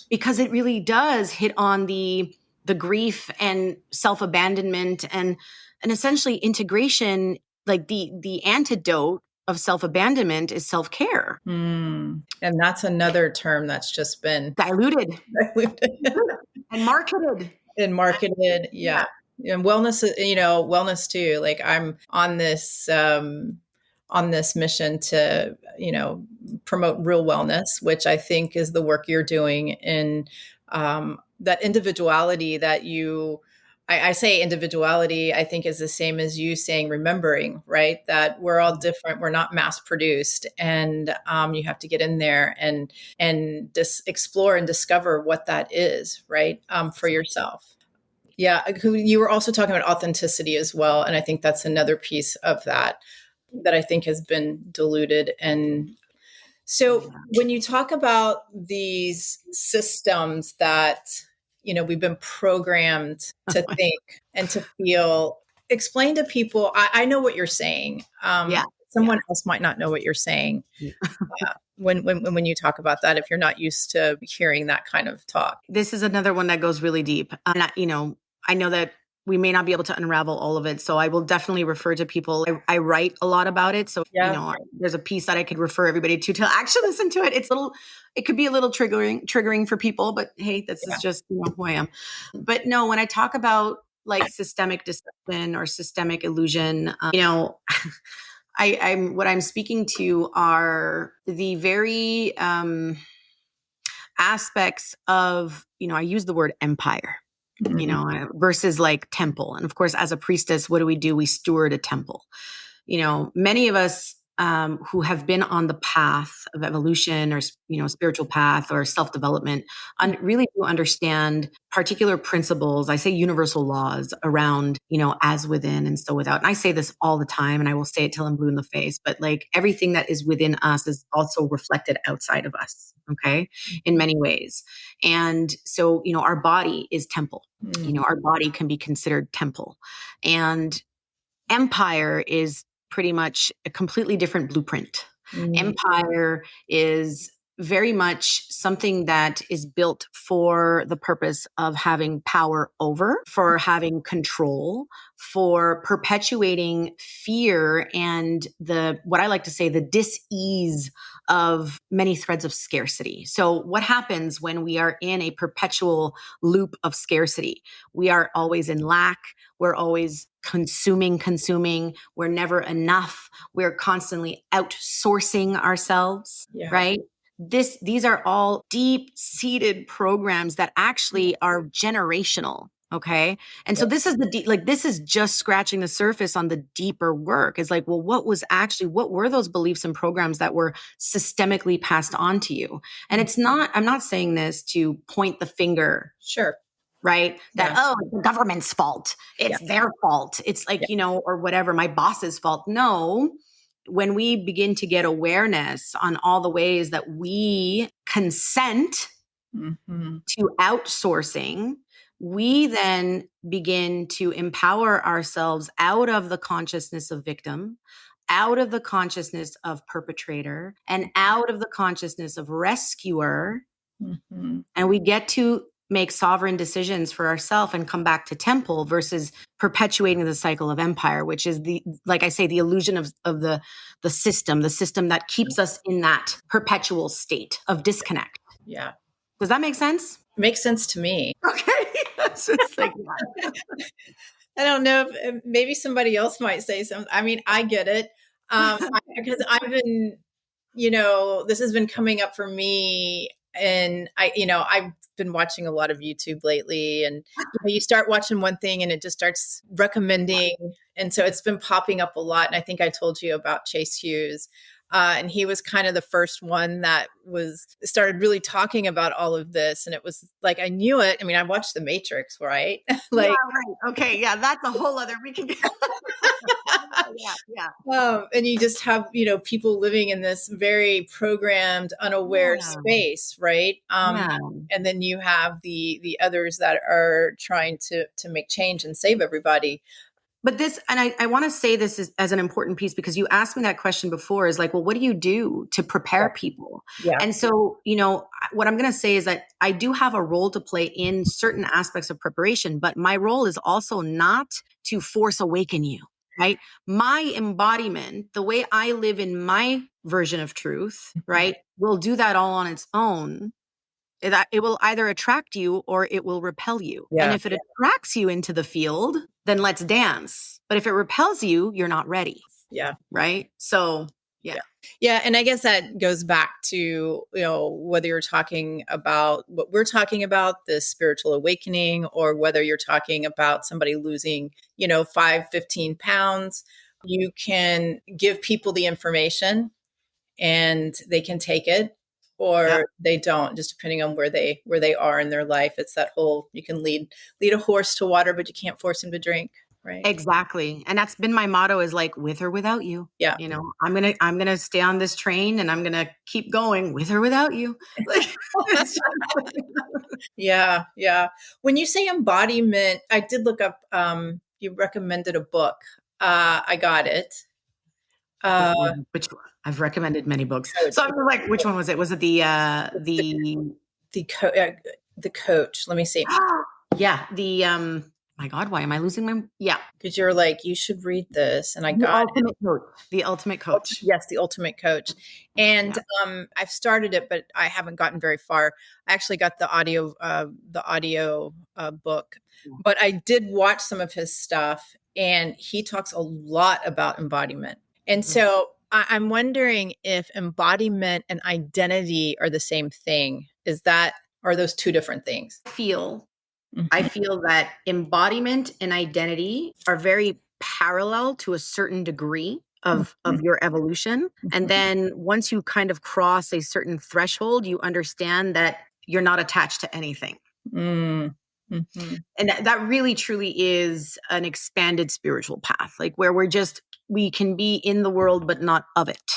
Because it really does hit on the grief and self-abandonment and essentially integration. Like the antidote of self-abandonment is self-care. And that's another term that's just been diluted and marketed. And wellness, wellness too. Like, I'm on this mission to, promote real wellness, which I think is the work you're doing in that individuality that you I say individuality, I think is the same as you saying remembering, right? That we're all different. We're not mass produced. And you have to get in there and explore and discover what that is, right? For yourself. Yeah. You were also talking about authenticity as well. And I think that's another piece of that I think has been diluted. And so when you talk about these systems that, we've been programmed to think and to feel, explain to people, I know what you're saying. Someone else might not know what you're saying when you talk about that, if you're not used to hearing that kind of talk. This is another one that goes really deep. And I know that we may not be able to unravel all of it. So I will definitely refer to people. I write a lot about it. So, there's a piece that I could refer everybody to actually listen to it. It could be a little triggering for people, but hey, this is just who I am. But no, when I talk about like systemic deception or systemic illusion, I'm what I'm speaking to are the very aspects of, I use the word empire, versus like temple. And of course, as a priestess, what do? We steward a temple. Many of us who have been on the path of evolution or, spiritual path or self-development really do understand particular principles. I say universal laws around, as within and so without. And I say this all the time and I will say it till I'm blue in the face, but like everything that is within us is also reflected outside of us. Okay. In many ways. And so, our body is temple. Our body can be considered temple, and empire is pretty much a completely different blueprint. Empire is very much something that is built for the purpose of having power over, for having control, for perpetuating fear and what I like to say, the dis-ease of many threads of scarcity. So what happens when we are in a perpetual loop of scarcity? We are always in lack. We're always consuming. We're never enough. We're constantly outsourcing ourselves, right? These are all deep-seated programs that actually are generational. Okay. And so this is this is just scratching the surface on the deeper work. It's like, well, what were those beliefs and programs that were systemically passed on to you? And I'm not saying this to point the finger. Sure. Right? It's the government's fault. It's their fault. It's like, or whatever, my boss's fault. No. When we begin to get awareness on all the ways that we consent to outsourcing, we then begin to empower ourselves out of the consciousness of victim, out of the consciousness of perpetrator, and out of the consciousness of rescuer. And we get to make sovereign decisions for ourselves and come back to temple versus perpetuating the cycle of empire, which is like I say, the illusion of the system that keeps us in that perpetual state of disconnect. Yeah. Does that make sense? It makes sense to me. Okay. That's just like, I don't know if maybe somebody else might say something. I mean, I get it. Because I've been, this has been coming up for me. And I've been watching a lot of YouTube lately, and you start watching one thing and it just starts recommending. And so it's been popping up a lot. And I think I told you about Chase Hughes. And he was kind of the first one that started really talking about all of this. And it was like, I knew it. I mean, I watched The Matrix, right? Right. Okay. Yeah. That's a whole other, we can and you just have, people living in this very programmed, unaware space, right? And then you have the others that are trying to make change and save everybody. But this, and I want to say this as an important piece, because you asked me that question before, is like, well, what do you do to prepare people? Yeah. And so, what I'm going to say is that I do have a role to play in certain aspects of preparation, but my role is also not to force awaken you, right? My embodiment, the way I live in my version of truth, right, will do that all on its own. It will either attract you or it will repel you. Yeah. And if it attracts you into the field, then let's dance. But if it repels you, you're not ready. Yeah. Right. So, Yeah. Yeah. And I guess that goes back to, whether you're talking about what we're talking about, this spiritual awakening, or whether you're talking about somebody losing, 5, 15 pounds, you can give people the information and they can take it Yep. or they don't, just depending on where they are in their life. It's that whole, you can lead a horse to water, but you can't force him to drink. Right. Exactly. And that's been my motto, is like, with or without you. Yeah. I'm going to stay on this train and I'm going to keep going with or without you. Like, it's just Yeah. Yeah. When you say embodiment, I did look up, you recommended a book. I got it. which I've recommended many books. Coach. So I'm like, which one was it? Was it The coach. Let me see. yeah, my God, why am I losing my, yeah. Because you're like, you should read this. And I The got ultimate coach. The ultimate coach. Yes, the ultimate coach. And Yeah. I've started it, but I haven't gotten very far. I actually got the audio book, Yeah. but I did watch some of his stuff, and he talks a lot about embodiment. And so I'm wondering if embodiment and identity are the same thing. Are those two different things? I feel that embodiment and identity are very parallel to a certain degree of your evolution. And then once you kind of cross a certain threshold, you understand that you're not attached to anything. Mm-hmm. And that really truly is an expanded spiritual path, like where we can be in the world, but not of it.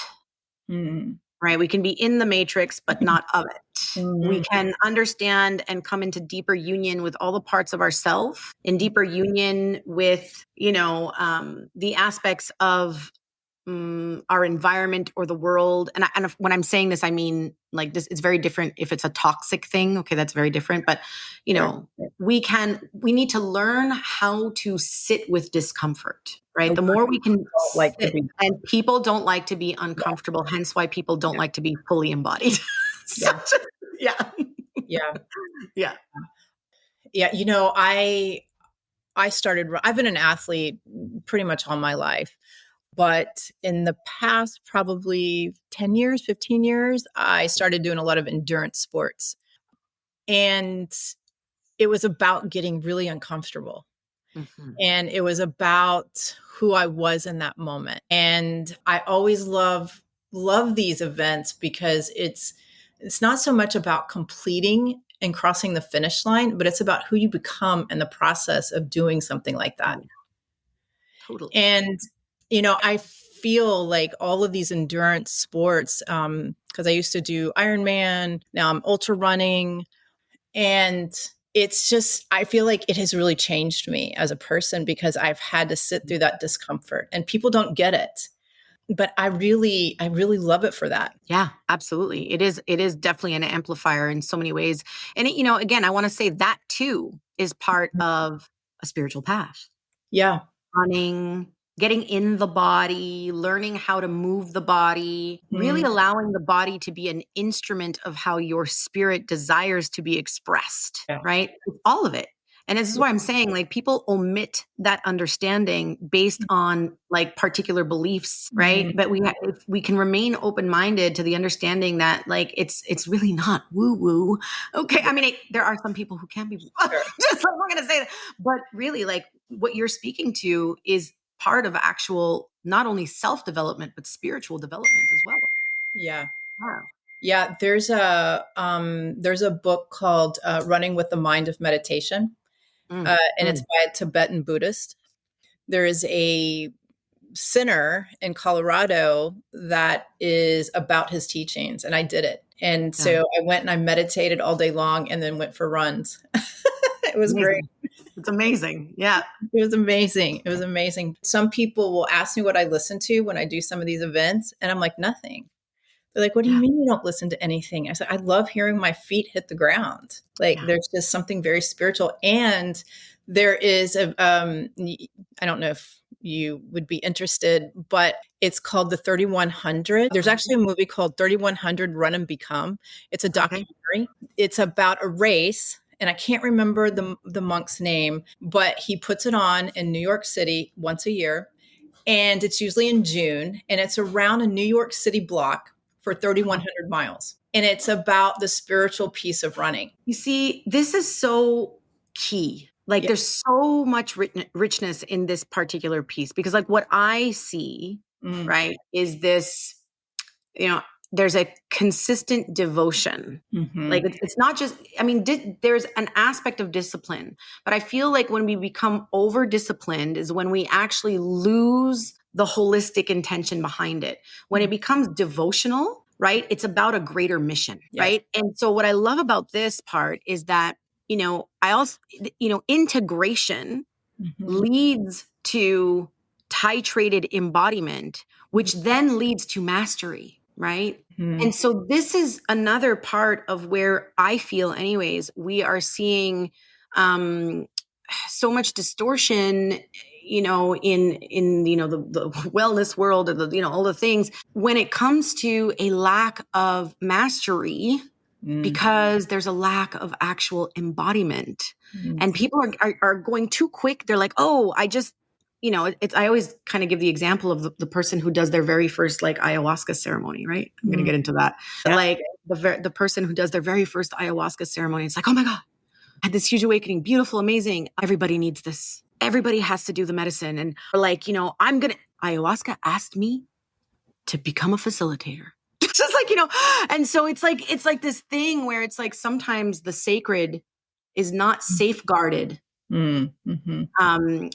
Mm-hmm. Right? We can be in the matrix, but not of it. Mm-hmm. We can understand and come into deeper union with all the parts of ourself, in deeper union with, the aspects of our environment or the world. And when I'm saying this, I mean, like, this, it's very different if it's a toxic thing. Okay, that's very different. But, we need to learn how to sit with discomfort, right? The more we can sit, and people don't like to be uncomfortable, hence why people don't like to be fully embodied. Yeah. I've been an athlete pretty much all my life. But in the past, probably 10 years, 15 years, I started doing a lot of endurance sports. And it was about getting really uncomfortable. Mm-hmm. And it was about who I was in that moment. And I always love these events because it's not so much about completing and crossing the finish line, but it's about who you become in the process of doing something like that. Totally. And I feel like all of these endurance sports, because I used to do Ironman, now I'm ultra running. And it's just, I feel like it has really changed me as a person because I've had to sit through that discomfort and people don't get it. But I really love it for that. Yeah, absolutely. It is definitely an amplifier in so many ways. And again, I want to say that too is part of a spiritual path. Yeah. Running, getting in the body, learning how to move the body, really allowing the body to be an instrument of how your spirit desires to be expressed, right? All of it. And this is why I'm saying, like, people omit that understanding based on like particular beliefs, right? But if we can remain open-minded to the understanding that, like, it's really not woo-woo. Okay. I mean, there are some people who can be just I'm not going to say that, but really, like, what you're speaking to is part of actual, not only self-development, but spiritual development as well. Yeah. Wow. Yeah. There's a book called Running with the Mind of Meditation. And it's by a Tibetan Buddhist. There is a center in Colorado that is about his teachings, and I did it. And so I went and I meditated all day long and then went for runs. It was great. It's amazing. Yeah. It was amazing. It was amazing. Some people will ask me what I listen to when I do some of these events, and I'm like, nothing. They're like, what do you mean you don't listen to anything? I said, I love hearing my feet hit the ground. Like, there's just something very spiritual. And there is I don't know if you would be interested, but it's called the 3100. There's actually a movie called 3100 Run and Become. It's a documentary. It's about a race. And I can't remember the monk's name, but he puts it on in New York City once a year. And it's usually in June, and it's around a New York City block for 3,100 miles. And it's about the spiritual piece of running. You see, this is so key. Like there's so much richness in this particular piece, because like what I see, right, is this, there's a consistent devotion. Like it's not just, I mean, there's an aspect of discipline, but I feel like when we become over disciplined is when we actually lose the holistic intention behind it. When it becomes devotional, right, it's about a greater mission, right? And so what I love about this part is that, I also, integration leads to titrated embodiment, which then leads to mastery. Right. And so this is another part of where I feel anyways, we are seeing so much distortion, in the wellness world, or all the things when it comes to a lack of mastery, because there's a lack of actual embodiment. And people are going too quick. They're like, oh, I just, I always kind of give the example of the person who does their very first like ayahuasca ceremony, right? I'm going to get into that. Yeah. Like the person who does their very first ayahuasca ceremony, it's like, oh my God, I had this huge awakening, beautiful, amazing. Everybody needs this. Everybody has to do the medicine. And like, ayahuasca asked me to become a facilitator. Just like, and so it's like this thing where it's like sometimes the sacred is not safeguarded. And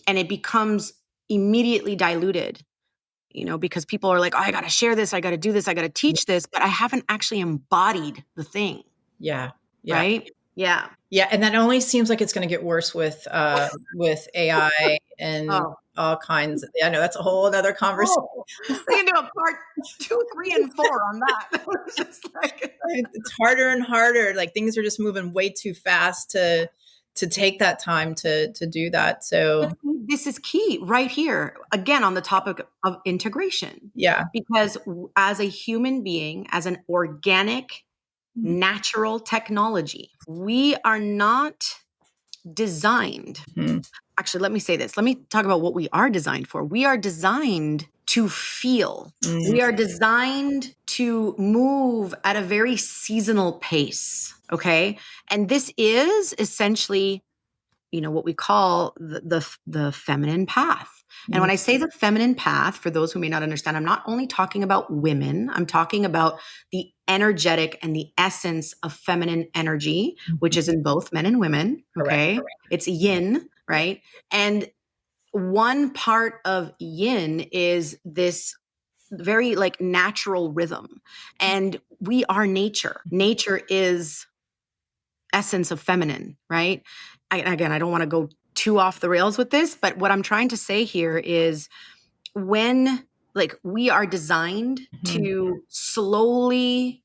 it becomes immediately diluted, because people are like, oh, I got to share this. I got to do this. I got to teach this, but I haven't actually embodied the thing. Yeah. Right. Yeah. Yeah. And that only seems like it's going to get worse with AI and all kinds. I know that's a whole other conversation. We can do a part 2, 3, and 4 on that. It's just like it's harder and harder. Like things are just moving way too fast to take that time to do that. So this is key right here, again, on the topic of integration. Yeah. Because as a human being, as an organic, natural technology, we are not designed. Actually, let me say this. Let me talk about what we are designed for. We are designed to feel. We are designed to move at a very seasonal pace. Okay. And this is essentially, what we call the feminine path. And when I say the feminine path, for those who may not understand, I'm not only talking about women, I'm talking about the energetic and the essence of feminine energy, which is in both men and women. Okay. Correct. It's yin, right? And one part of yin is this very like natural rhythm. And we are nature. Nature is essence of feminine, right? Again, I don't want to go too off the rails with this, but what I'm trying to say here is when like we are designed to slowly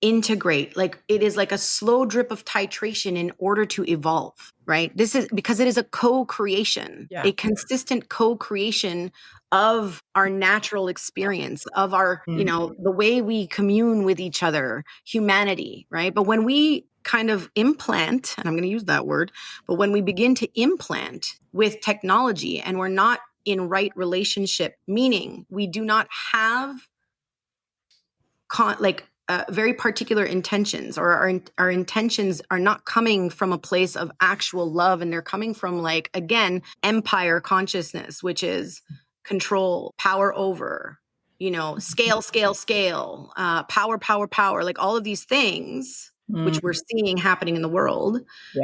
integrate, like it is like a slow drip of titration in order to evolve, right? This is because it is a co-creation, a consistent co-creation of our natural experience, of our, the way we commune with each other, humanity, right? But when we kind of implant, and I'm going to use that word, but when we begin to implant with technology and we're not in right relationship, meaning we do not have very particular intentions, or our intentions are not coming from a place of actual love, and they're coming from like, again, empire consciousness, which is control, power over, scale, power, like all of these things, which we're seeing happening in the world,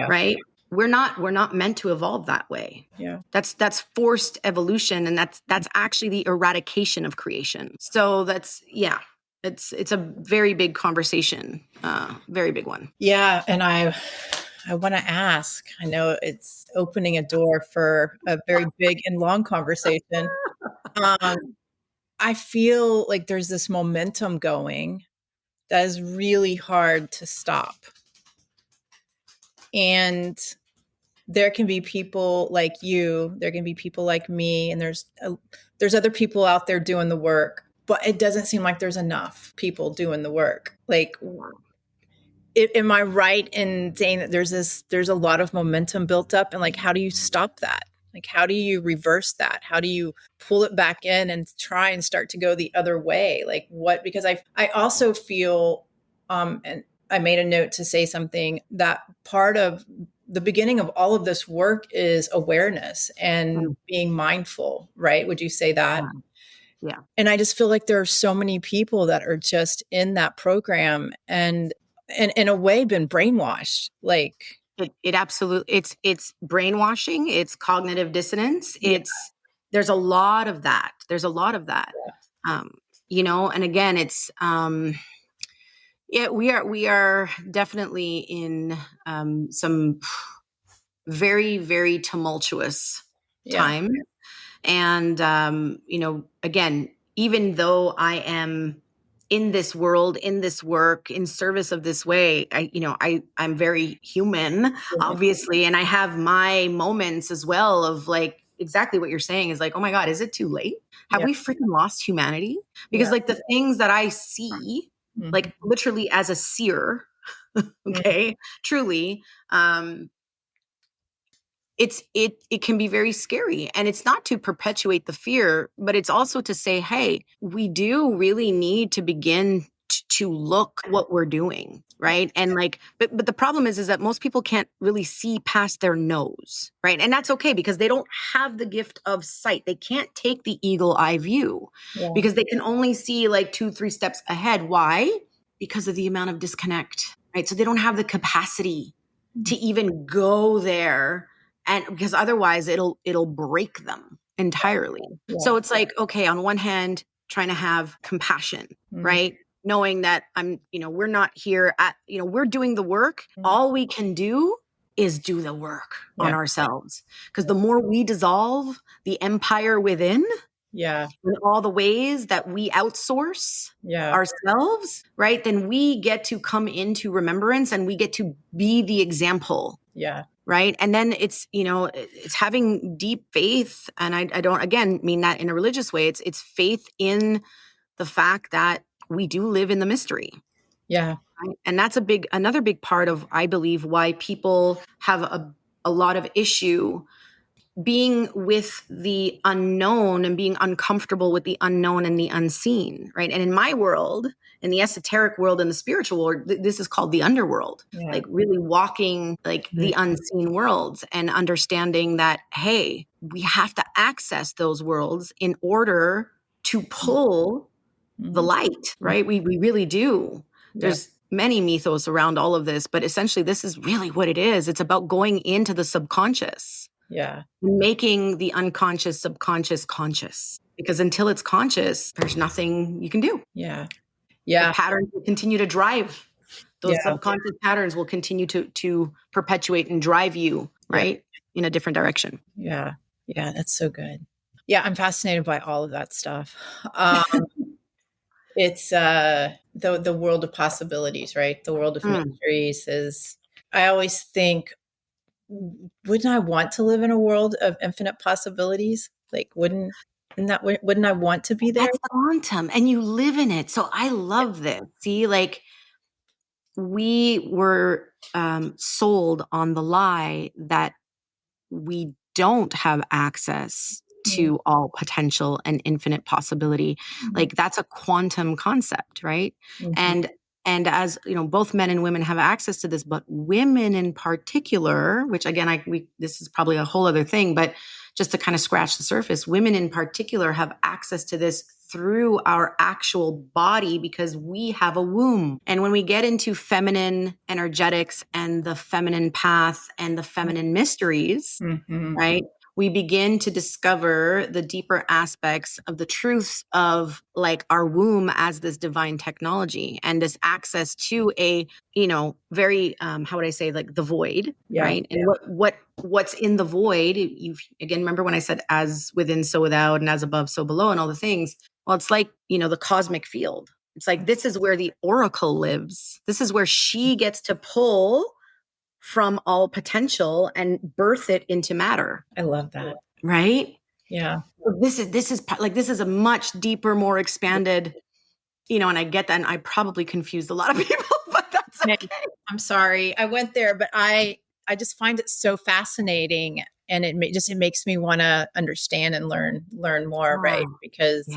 right? We're not meant to evolve that way. Yeah. That's forced evolution, and that's actually the eradication of creation. So it's a very big conversation, very big one. Yeah. And I want to ask, I know it's opening a door for a very big and long conversation. I feel like there's this momentum going that is really hard to stop. And there can be people like you, there can be people like me, and there's other people out there doing the work, but it doesn't seem like there's enough people doing the work. Like, am I right in saying that there's a lot of momentum built up, and like, how do you stop that? Like, how do you reverse that? How do you pull it back in and try and start to go the other way? Like what, because I also feel, and I made a note to say something, that part of the beginning of all of this work is awareness and being mindful, right? Would you say that? Yeah. And I just feel like there are so many people that are just in that program and in a way been brainwashed. Like it absolutely, it's brainwashing, it's cognitive dissonance. Yeah. There's a lot of that. There's a lot of that. And again, it's yeah, we are definitely in some very, very tumultuous time. And again, even though I am in this world, in this work, in service of this way, I'm very human, obviously, and I have my moments as well of like exactly what you're saying is like, oh my God, is it too late? Have we freaking lost humanity? Because like the things that I see, like literally as a seer, okay, truly, it can be very scary, and it's not to perpetuate the fear, but it's also to say, hey, we do really need to begin to look what we're doing, right? And like, but the problem is that most people can't really see past their nose, right? And that's okay because they don't have the gift of sight. They can't take the eagle eye view because they can only see like 2-3 steps ahead. Why? Because of the amount of disconnect, right? So they don't have the capacity to even go there, and because otherwise it'll break them entirely. So it's like, okay, on one hand, trying to have compassion, right? Knowing that we're not here we're doing the work. All we can do is do the work on ourselves, because the more we dissolve the empire within, in all the ways that we outsource ourselves, right, then we get to come into remembrance and we get to be the example. Right. And then it's having deep faith. And I don't, again, mean that in a religious way. It's faith in the fact that we do live in the mystery. Right? And that's another big part of, I believe, why people have a lot of issue being with the unknown and being uncomfortable with the unknown and the unseen, right? And in my world, in the esoteric world and the spiritual world, this is called the underworld, like really walking like the unseen worlds and understanding that, hey, we have to access those worlds in order to pull the light, right? We really do. There's many mythos around all of this, but essentially this is really what it is. It's about going into the subconscious. Making the unconscious subconscious conscious, because until it's conscious, there's nothing you can do. The patterns will continue to drive. Those subconscious patterns will continue to perpetuate and drive you, right, in a different direction. That's so good. I'm fascinated by all of that stuff. It's the world of possibilities, right? The world of mysteries is, I always think, wouldn't I want to live in a world of infinite possibilities? Like, wouldn't I want to be there? That's quantum, and you live in it. So I love this. See, like we were sold on the lie that we don't have access to all potential and infinite possibility. Like that's a quantum concept, right? And as both men and women have access to this, but women in particular, which again, this is probably a whole other thing, but just to kind of scratch the surface, women in particular have access to this through our actual body because we have a womb. And when we get into feminine energetics and the feminine path and the feminine mysteries, right, we begin to discover the deeper aspects of the truths of like our womb as this divine technology and this access to a, very, how would I say, like the void, right? And what's in the void, again, remember when I said as within, so without, and as above, so below, and all the things. Well, it's like, the cosmic field. It's like, this is where the oracle lives. This is where she gets to pull from all potential and birth it into matter. I love that. Right? Yeah. This is a much deeper, more expanded, and I get that. And I probably confused a lot of people, but that's okay. I'm sorry. I went there, but I just find it so fascinating. And it makes me want to understand and learn more, right? Because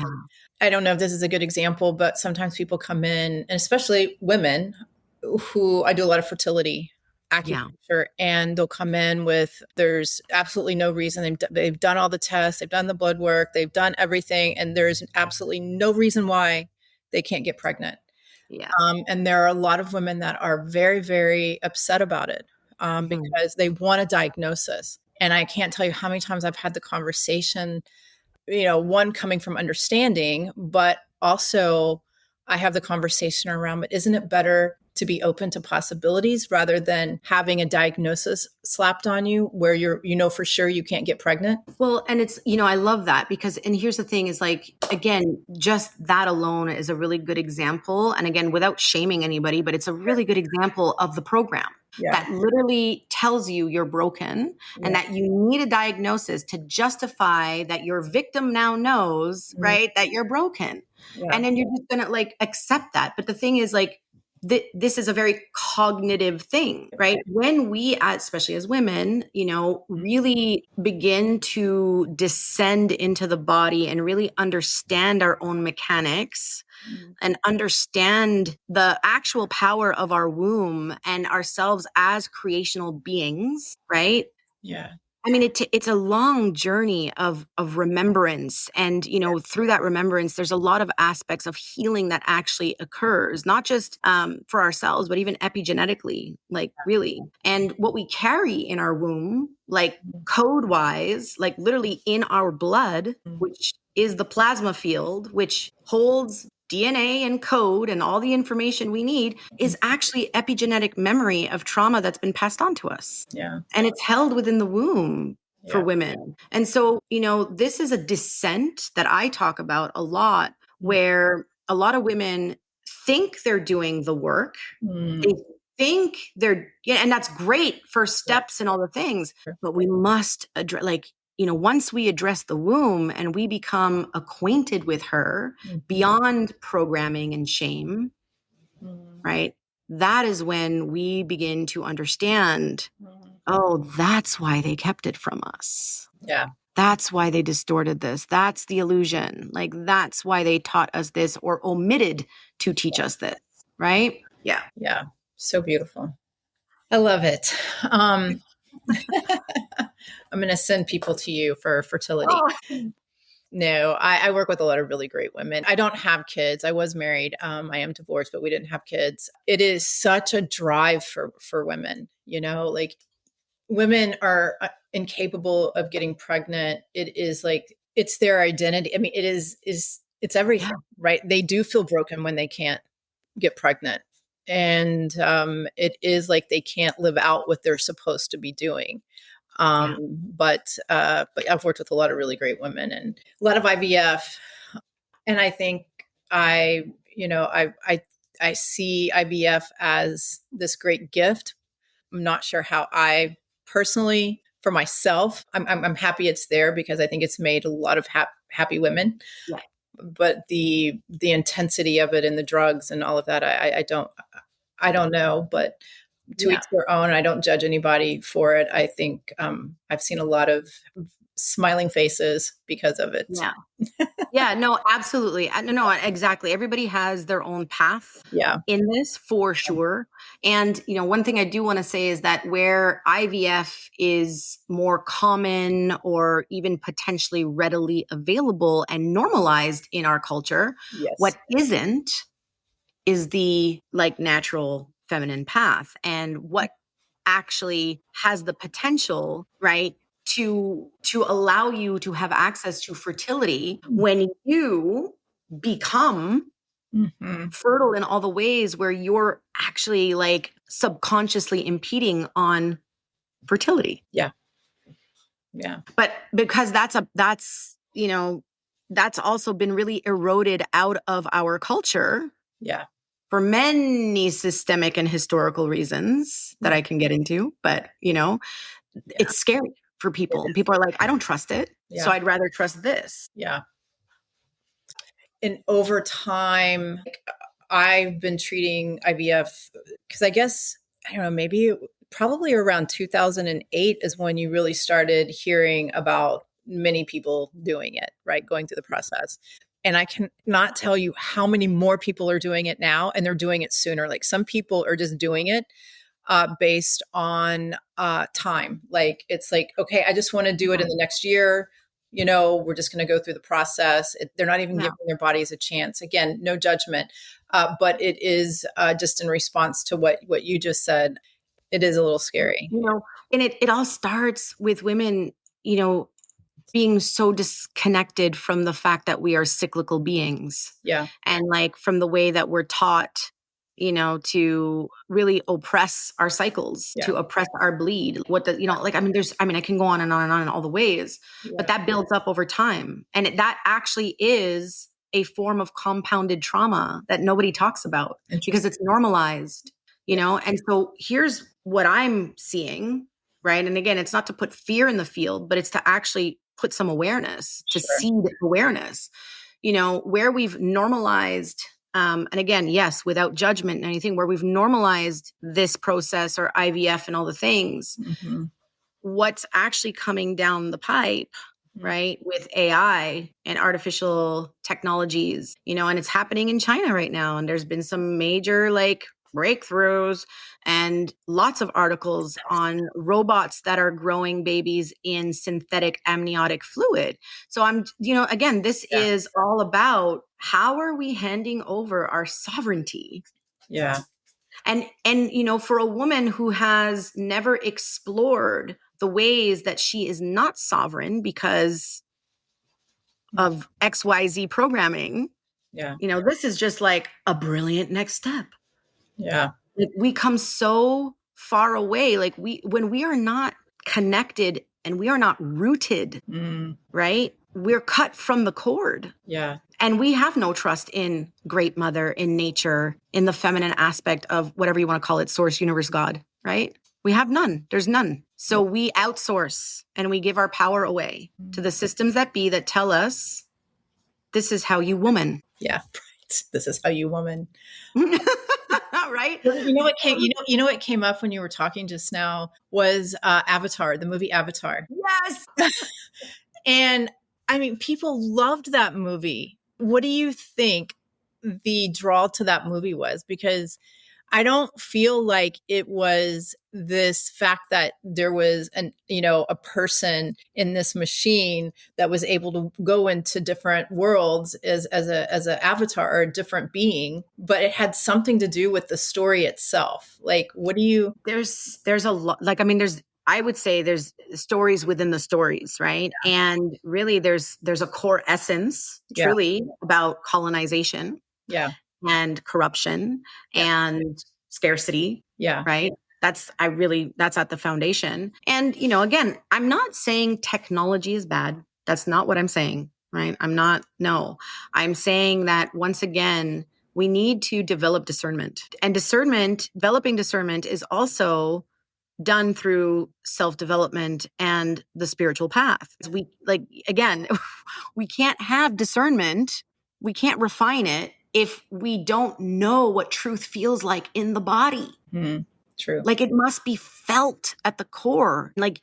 I don't know if this is a good example, but sometimes people come in, and especially women who I do a lot of fertility acupuncture, and they'll come in with, there's absolutely no reason. They've done all the tests, they've done the blood work, they've done everything, and there's absolutely no reason why they can't get pregnant. And there are a lot of women that are very, very upset about it because they want a diagnosis. And I can't tell you how many times I've had the conversation, one coming from understanding, but also I have the conversation around, but isn't it better to be open to possibilities rather than having a diagnosis slapped on you where for sure you can't get pregnant? Well, and it's, I love that because, and here's the thing is like, again, just that alone is a really good example. And again, without shaming anybody, but it's a really good example of the program that literally tells you you're broken and that you need a diagnosis to justify that your victim now knows, right, that you're broken. And then you're just going to like accept that. But the thing is like, this is a very cognitive thing, right? When we, especially as women, really begin to descend into the body and really understand our own mechanics and understand the actual power of our womb and ourselves as creational beings, right? Yeah. I mean, it's a long journey of remembrance. And, through that remembrance, there's a lot of aspects of healing that actually occurs, not just for ourselves, but even epigenetically, like really. And what we carry in our womb, like code wise, like literally in our blood, which is the plasma field, which holds DNA and code and all the information we need, is actually epigenetic memory of trauma that's been passed on to us. Yeah. And it's held within the womb for women. And so, this is a descent that I talk about a lot, where a lot of women think they're doing the work. They think they're, and that's great, first steps and all the things, but we must address, once we address the womb and we become acquainted with her beyond programming and shame, right? That is when we begin to understand, oh, that's why they kept it from us. Yeah. That's why they distorted this. That's the illusion. Like, that's why they taught us this or omitted to teach us this, right? Yeah. Yeah. So beautiful. I love it. I'm going to send people to you for fertility. No, I work with a lot of really great women. I don't have kids. I was married. I am divorced, but we didn't have kids. It is such a drive for women, like women are incapable of getting pregnant. It is like, it's their identity. I mean, it's everything, right? They do feel broken when they can't get pregnant. And it is like they can't live out what they're supposed to be doing. But I've worked with a lot of really great women and a lot of IVF. And I think I see IVF as this great gift. I'm not sure how I personally, for myself, I'm happy it's there because I think it's made a lot of happy women. Yeah. But the intensity of it and the drugs and all of that, I don't know, but to each their own. I don't judge anybody for it. I think I've seen a lot of smiling faces because of it. Yeah. Yeah, no, absolutely. No, exactly. Everybody has their own path in this for sure. And, one thing I do want to say is that where IVF is more common or even potentially readily available and normalized in our culture, what isn't is the natural feminine path, and what actually has the potential, right, to allow you to have access to fertility when you become fertile in all the ways where you're actually subconsciously impeding on fertility. Yeah. But because that's also been really eroded out of our culture. Yeah. For many systemic and historical reasons that I can get into, but it's scary for people. And people are like, I don't trust it. So I'd rather trust this. Yeah. And over time, I've been treating IVF because I guess, I don't know, maybe probably around 2008 is when you really started hearing about many people doing it, right? Going through the process. And I cannot tell you how many more people are doing it now, and they're doing it sooner. Like some people are just doing it based on time. Like it's like, okay, I just want to do it in the next year. You know, we're just going to go through the process. They're not even giving their bodies a chance. Again, no judgment, but it is just in response to what you just said. It is a little scary. You know, and it all starts with women, you know, being so disconnected from the fact that we are cyclical beings. Yeah. And like from the way that we're taught, you know, to really oppress our cycles, to oppress our bleed. What the, you know, like, I mean, I can go on and on and on in all the ways, but that builds up over time. And that actually is a form of compounded trauma that nobody talks about because it's normalized, you know? And so here's what I'm seeing, right? And again, it's not to put fear in the field, but it's to actually put some awareness, to seed awareness, you know, where we've normalized, and again, yes, without judgment and anything, where we've normalized this process or IVF and all the things, what's actually coming down the pipe, right, with AI and artificial technologies, you know, and it's happening in China right now. And there's been some major like breakthroughs and lots of articles on robots that are growing babies in synthetic amniotic fluid. So I'm, you know, again, this is all about how are we handing over our sovereignty? Yeah. And, you know, for a woman who has never explored the ways that she is not sovereign because of XYZ programming, you know, this is just like a brilliant next step. Yeah. Like we come so far away. Like when we are not connected and we are not rooted, right? We're cut from the cord. Yeah. And we have no trust in Great Mother, in nature, in the feminine aspect of whatever you want to call it, source, universe, God, right? We have none. There's none. So we outsource and we give our power away to the systems that be that tell us this is how you woman. Yeah. Right. This is how you woman. Right? You know what came? You know what came up when you were talking just now was Avatar, the movie Avatar. Yes. And I mean, people loved that movie. What do you think the draw to that movie was? Because I don't feel like it was this fact that there was a person in this machine that was able to go into different worlds as a avatar or a different being, but it had something to do with the story itself. Like, what do you? There's a lot. Like, I mean, I would say there's stories within the stories, right? Yeah. And really, there's a core essence, truly, about colonization. Yeah. And corruption and scarcity. Yeah. Right. That's at the foundation. And, you know, again, I'm not saying technology is bad. That's not what I'm saying. Right. No, I'm saying that once again, we need to develop discernment, and developing discernment is also done through self-development and the spiritual path. Again, we can't have discernment. We can't refine it if we don't know what truth feels like in the body. True. Like it must be felt at the core. Like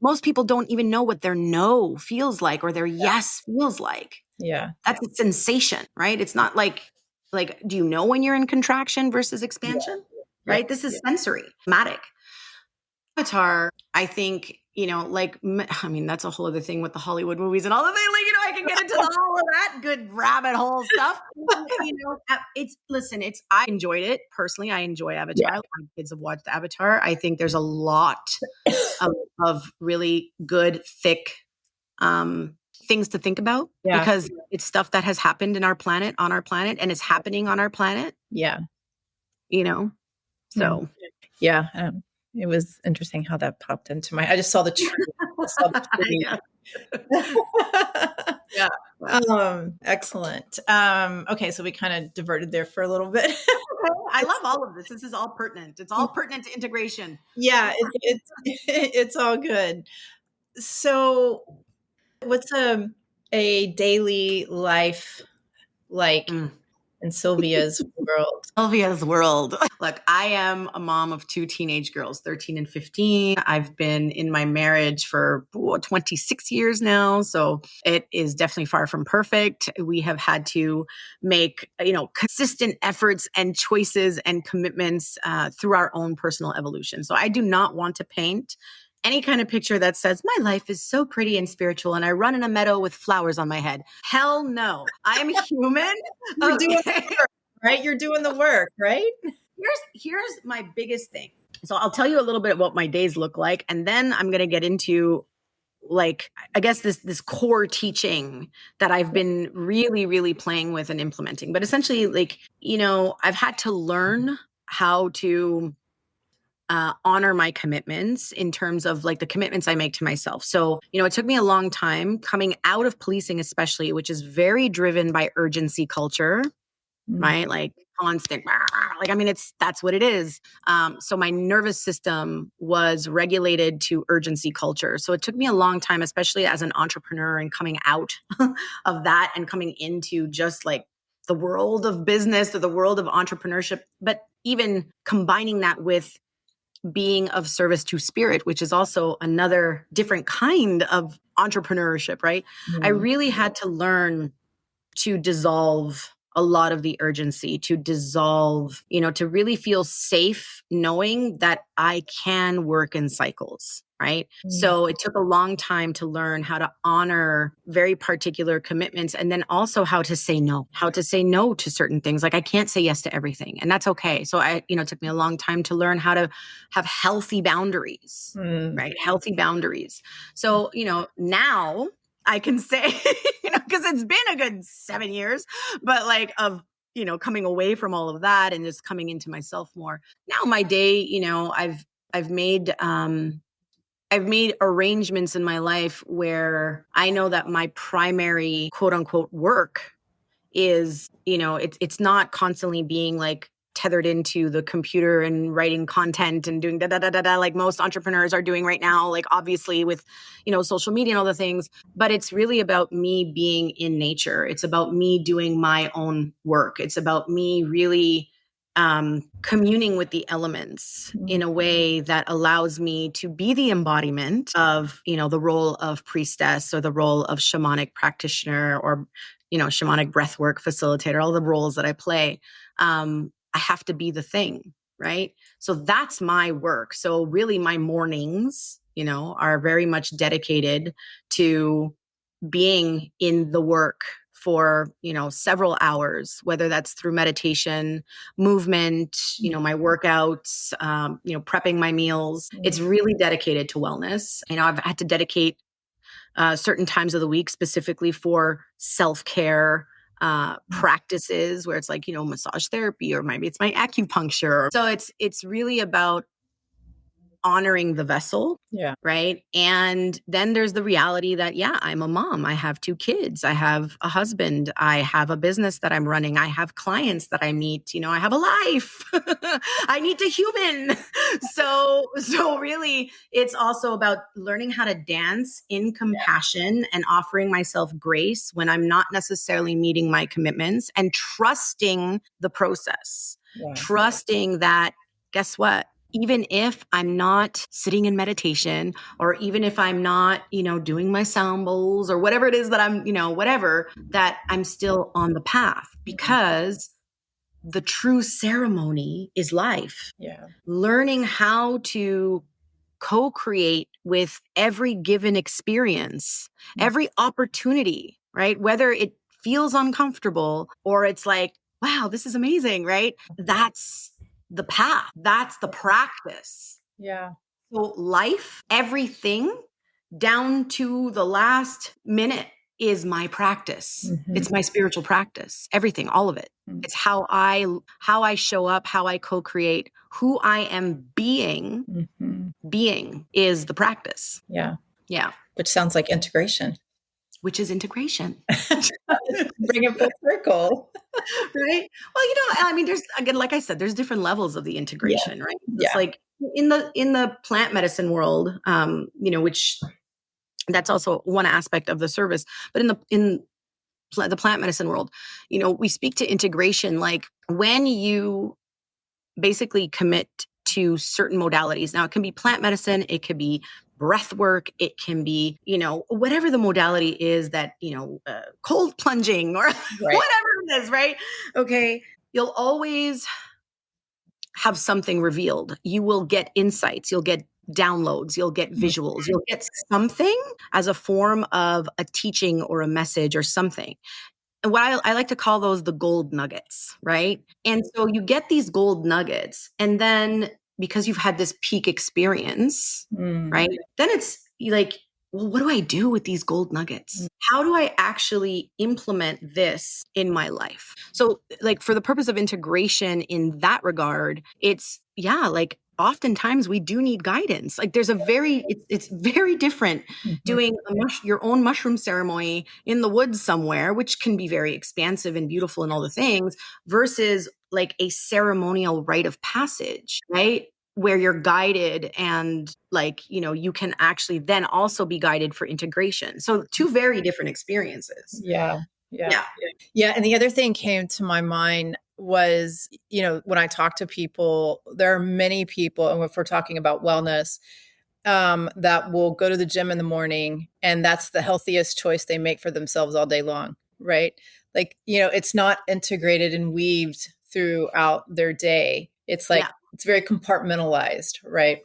most people don't even know what their no feels like or their yes feels like. Yeah. That's a sensation, right? It's not like, do you know when you're in contraction versus expansion? Yeah. Right? This is sensory, somatic. Avatar, I think, you know, like, I mean, that's a whole other thing with the Hollywood movies and all the things, like, you know, I can get into all of that good rabbit hole stuff. You know, I enjoyed it. Personally, I enjoy Avatar. Yeah. My kids have watched Avatar. I think there's a lot of really good, thick things to think about because it's stuff that has happened on our planet, and it's happening on our planet. Yeah. You know, so. Yeah. It was interesting how that popped into I just saw the tree. Yeah. Excellent. Okay, so we kind of diverted there for a little bit. I love all of this. This is all pertinent. It's all pertinent to integration. Yeah, it's all good. So what's a daily life like in Sylvia's world. Sylvia's world. Look, I am a mom of 2 teenage girls, 13 and 15. I've been in my marriage for 26 years now. So it is definitely far from perfect. We have had to make, consistent efforts and choices and commitments through our own personal evolution. So I do not want to paint any kind of picture that says my life is so pretty and spiritual and I run in a meadow with flowers on my head. Hell no. I am human. You're doing the work, right? You're doing the work, right? Here's my biggest thing. So I'll tell you a little bit what my days look like, and then I'm going to get into I guess this core teaching that I've been really, really playing with and implementing. But essentially, I've had to learn how to honor my commitments in terms of the commitments I make to myself. So, it took me a long time coming out of policing, especially, which is very driven by urgency culture, right? Like constant, that's what it is. So my nervous system was regulated to urgency culture. So it took me a long time, especially as an entrepreneur and coming out of that and coming into just the world of business or the world of entrepreneurship, but even combining that with being of service to spirit, which is also another different kind of entrepreneurship, right? I really had to learn to dissolve a lot of the urgency, to dissolve, to really feel safe knowing that I can work in cycles, right? So it took a long time to learn how to honor very particular commitments, and then also how to say no to certain things. I can't say yes to everything, and that's okay. So it took me a long time to learn how to have healthy boundaries, right? Healthy boundaries. So, now I can say, because it's been a good 7 years, but coming away from all of that and just coming into myself more. Now my day, I've made arrangements in my life where I know that my primary quote unquote work is, it's not constantly being tethered into the computer and writing content and doing like most entrepreneurs are doing right now, obviously with, social media and all the things, but it's really about me being in nature. It's about me doing my own work. It's about me really communing with the elements in a way that allows me to be the embodiment of, the role of priestess or the role of shamanic practitioner or, shamanic breathwork facilitator, all the roles that I play. I have to be the thing, right? So that's my work. So really my mornings, are very much dedicated to being in the work for, several hours, whether that's through meditation, movement, my workouts, prepping my meals. It's really dedicated to wellness. I've had to dedicate certain times of the week specifically for self-care practices where it's massage therapy, or maybe it's my acupuncture. So it's really about honoring the vessel. Yeah. Right. And then there's the reality that, I'm a mom. I have 2 kids. I have a husband. I have a business that I'm running. I have clients that I meet. I have a life. I need to human. So really, it's also about learning how to dance in compassion and offering myself grace when I'm not necessarily meeting my commitments, and trusting the process, trusting that, guess what? Even if I'm not sitting in meditation, or even if I'm not, doing my sound bowls or whatever it is that I'm, whatever, that I'm still on the path, because the true ceremony is life. Yeah. Learning how to co-create with every given experience, every opportunity, right? Whether it feels uncomfortable or it's wow, this is amazing, right? That's the path. That's the practice. Yeah. So life, everything down to the last minute is my practice. It's my spiritual practice. Everything, all of it. It's how I show up, how I co-create, who I am being. Being is the practice. Yeah. Yeah. Which sounds like integration. Which is integration. Bring it full circle. Right? Well, there's, again, like I said, there's different levels of the integration, right? It's in the plant medicine world, which that's also one aspect of the service, but in the plant medicine world, we speak to integration. Like when you basically commit to certain modalities. Now, it can be plant medicine, it could be breath work, it can be, whatever the modality is that, cold plunging or whatever it is, right? Okay. You'll always have something revealed. You will get insights, you'll get downloads, you'll get visuals, you'll get something as a form of a teaching or a message or something. And what I like to call those the gold nuggets, right? And so you get these gold nuggets, and then because you've had this peak experience, right? Then it's like, well, what do I do with these gold nuggets? How do I actually implement this in my life? So, like, for the purpose of integration in that regard, it's, like, oftentimes we do need guidance. Like there's it's very different doing your own mushroom ceremony in the woods somewhere, which can be very expansive and beautiful and all the things, versus like a ceremonial rite of passage, right? Where you're guided and like, you can actually then also be guided for integration. So two very different experiences. Yeah. And the other thing came to my mind was, when I talk to people, there are many people, and if we're talking about wellness, that will go to the gym in the morning and that's the healthiest choice they make for themselves all day long, right? Like, it's not integrated and weaved throughout their day. It's like, it's very compartmentalized, right?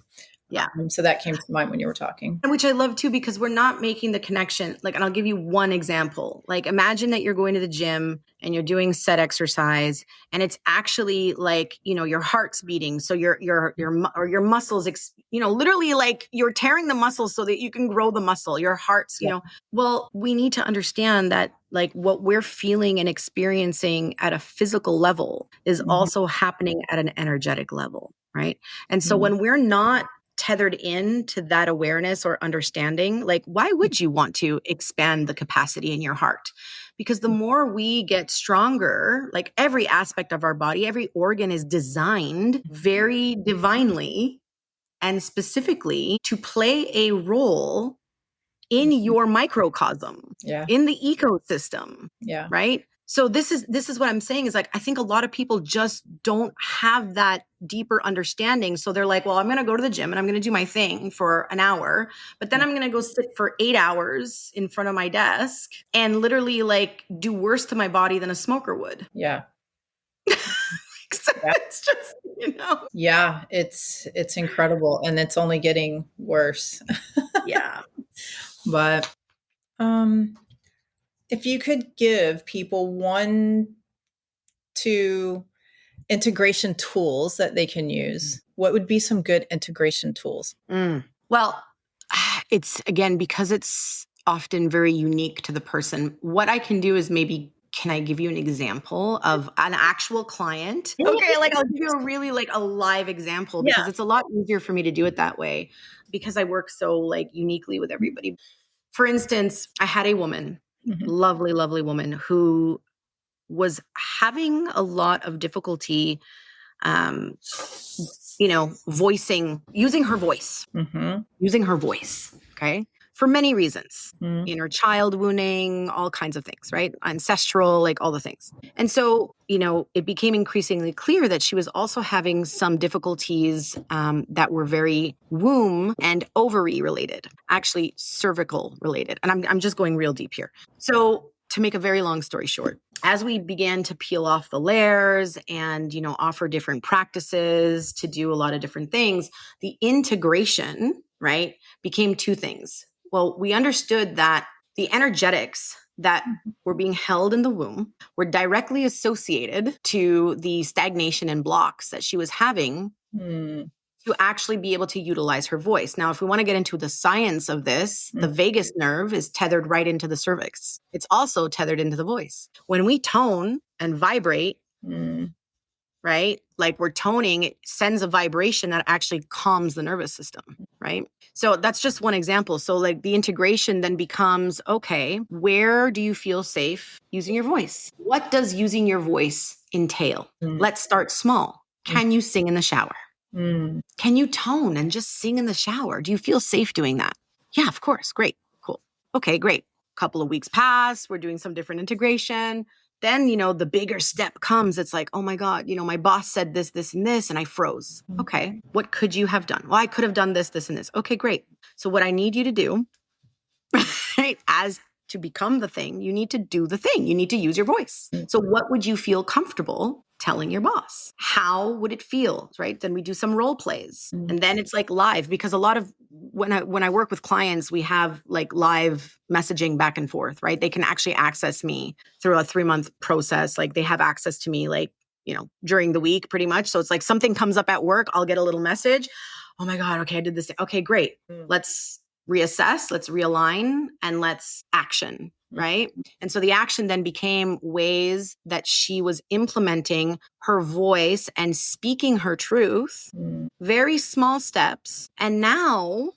Yeah. So that came to mind when you were talking. And which I love too, because we're not making the connection. Like, and I'll give you one example. Like, imagine that you're going to the gym and you're doing set exercise, and it's actually like, your heart's beating. So your muscles, literally like you're tearing the muscles so that you can grow the muscle. Your heart's, well, we need to understand that like what we're feeling and experiencing at a physical level is also happening at an energetic level, right? And so when we're not tethered in to that awareness or understanding, like why would you want to expand the capacity in your heart? Because the more we get stronger, like every aspect of our body, every organ is designed very divinely and specifically to play a role in your microcosm, in the ecosystem, right? So this is what I'm saying is like, I think a lot of people just don't have that deeper understanding. So they're like, well, I'm going to go to the gym and I'm going to do my thing for an hour, but then I'm going to go sit for 8 hours in front of my desk and literally like do worse to my body than a smoker would. Yeah. So it's just, Yeah, it's incredible. And it's only getting worse. Yeah. But if you could give people 1-2 integration tools that they can use, what would be some good integration tools? Well, it's again, because it's often very unique to the person. What I can do is maybe, can I give you an example of an actual client? Okay, like I'll give you a really like a live example because it's a lot easier for me to do it that way because I work so like uniquely with everybody. For instance, I had a woman, lovely, lovely woman who was having a lot of difficulty, using her voice, okay, for many reasons, inner child wounding, all kinds of things, right? Ancestral, like all the things. And so, it became increasingly clear that she was also having some difficulties that were very womb and ovary related, actually cervical related. And I'm just going real deep here. So to make a very long story short, as we began to peel off the layers and, offer different practices to do a lot of different things, the integration, right, became two things. Well, we understood that the energetics that were being held in the womb were directly associated to the stagnation and blocks that she was having to actually be able to utilize her voice. Now, if we want to get into the science of this, the vagus nerve is tethered right into the cervix. It's also tethered into the voice. When we tone and vibrate, right? Like we're toning, it sends a vibration that actually calms the nervous system, right? So that's just one example. So like the integration then becomes, okay, where do you feel safe using your voice? What does using your voice entail? Let's start small. Can you sing in the shower? Can you tone and just sing in the shower? Do you feel safe doing that? Yeah, of course. Great. Cool. Okay, great. couple of weeks pass, we're doing some different integration. Then, you know, the bigger step comes. It's like, oh my God, you know, my boss said this, this, and this, and I froze. Okay, what could you have done? Well, I could have done this, this, and this. Okay, great. So what I need you to do, right, as to become the thing, you need to do the thing. You need to use your voice. So what would you feel comfortable telling your boss? How would it feel, right? Then we do some role plays. And then it's like live, because a lot of when I work with clients, we have like live messaging back and forth, right? They can actually access me through a 3-month process. Like they have access to me like, you know, during the week pretty much. So it's like something comes up at work, I'll get a little message. Oh my God, okay, I did this. Okay, great. Let's reassess, let's realign, and let's action, right? And so the action then became ways that she was implementing her voice and speaking her truth, very small steps. And now,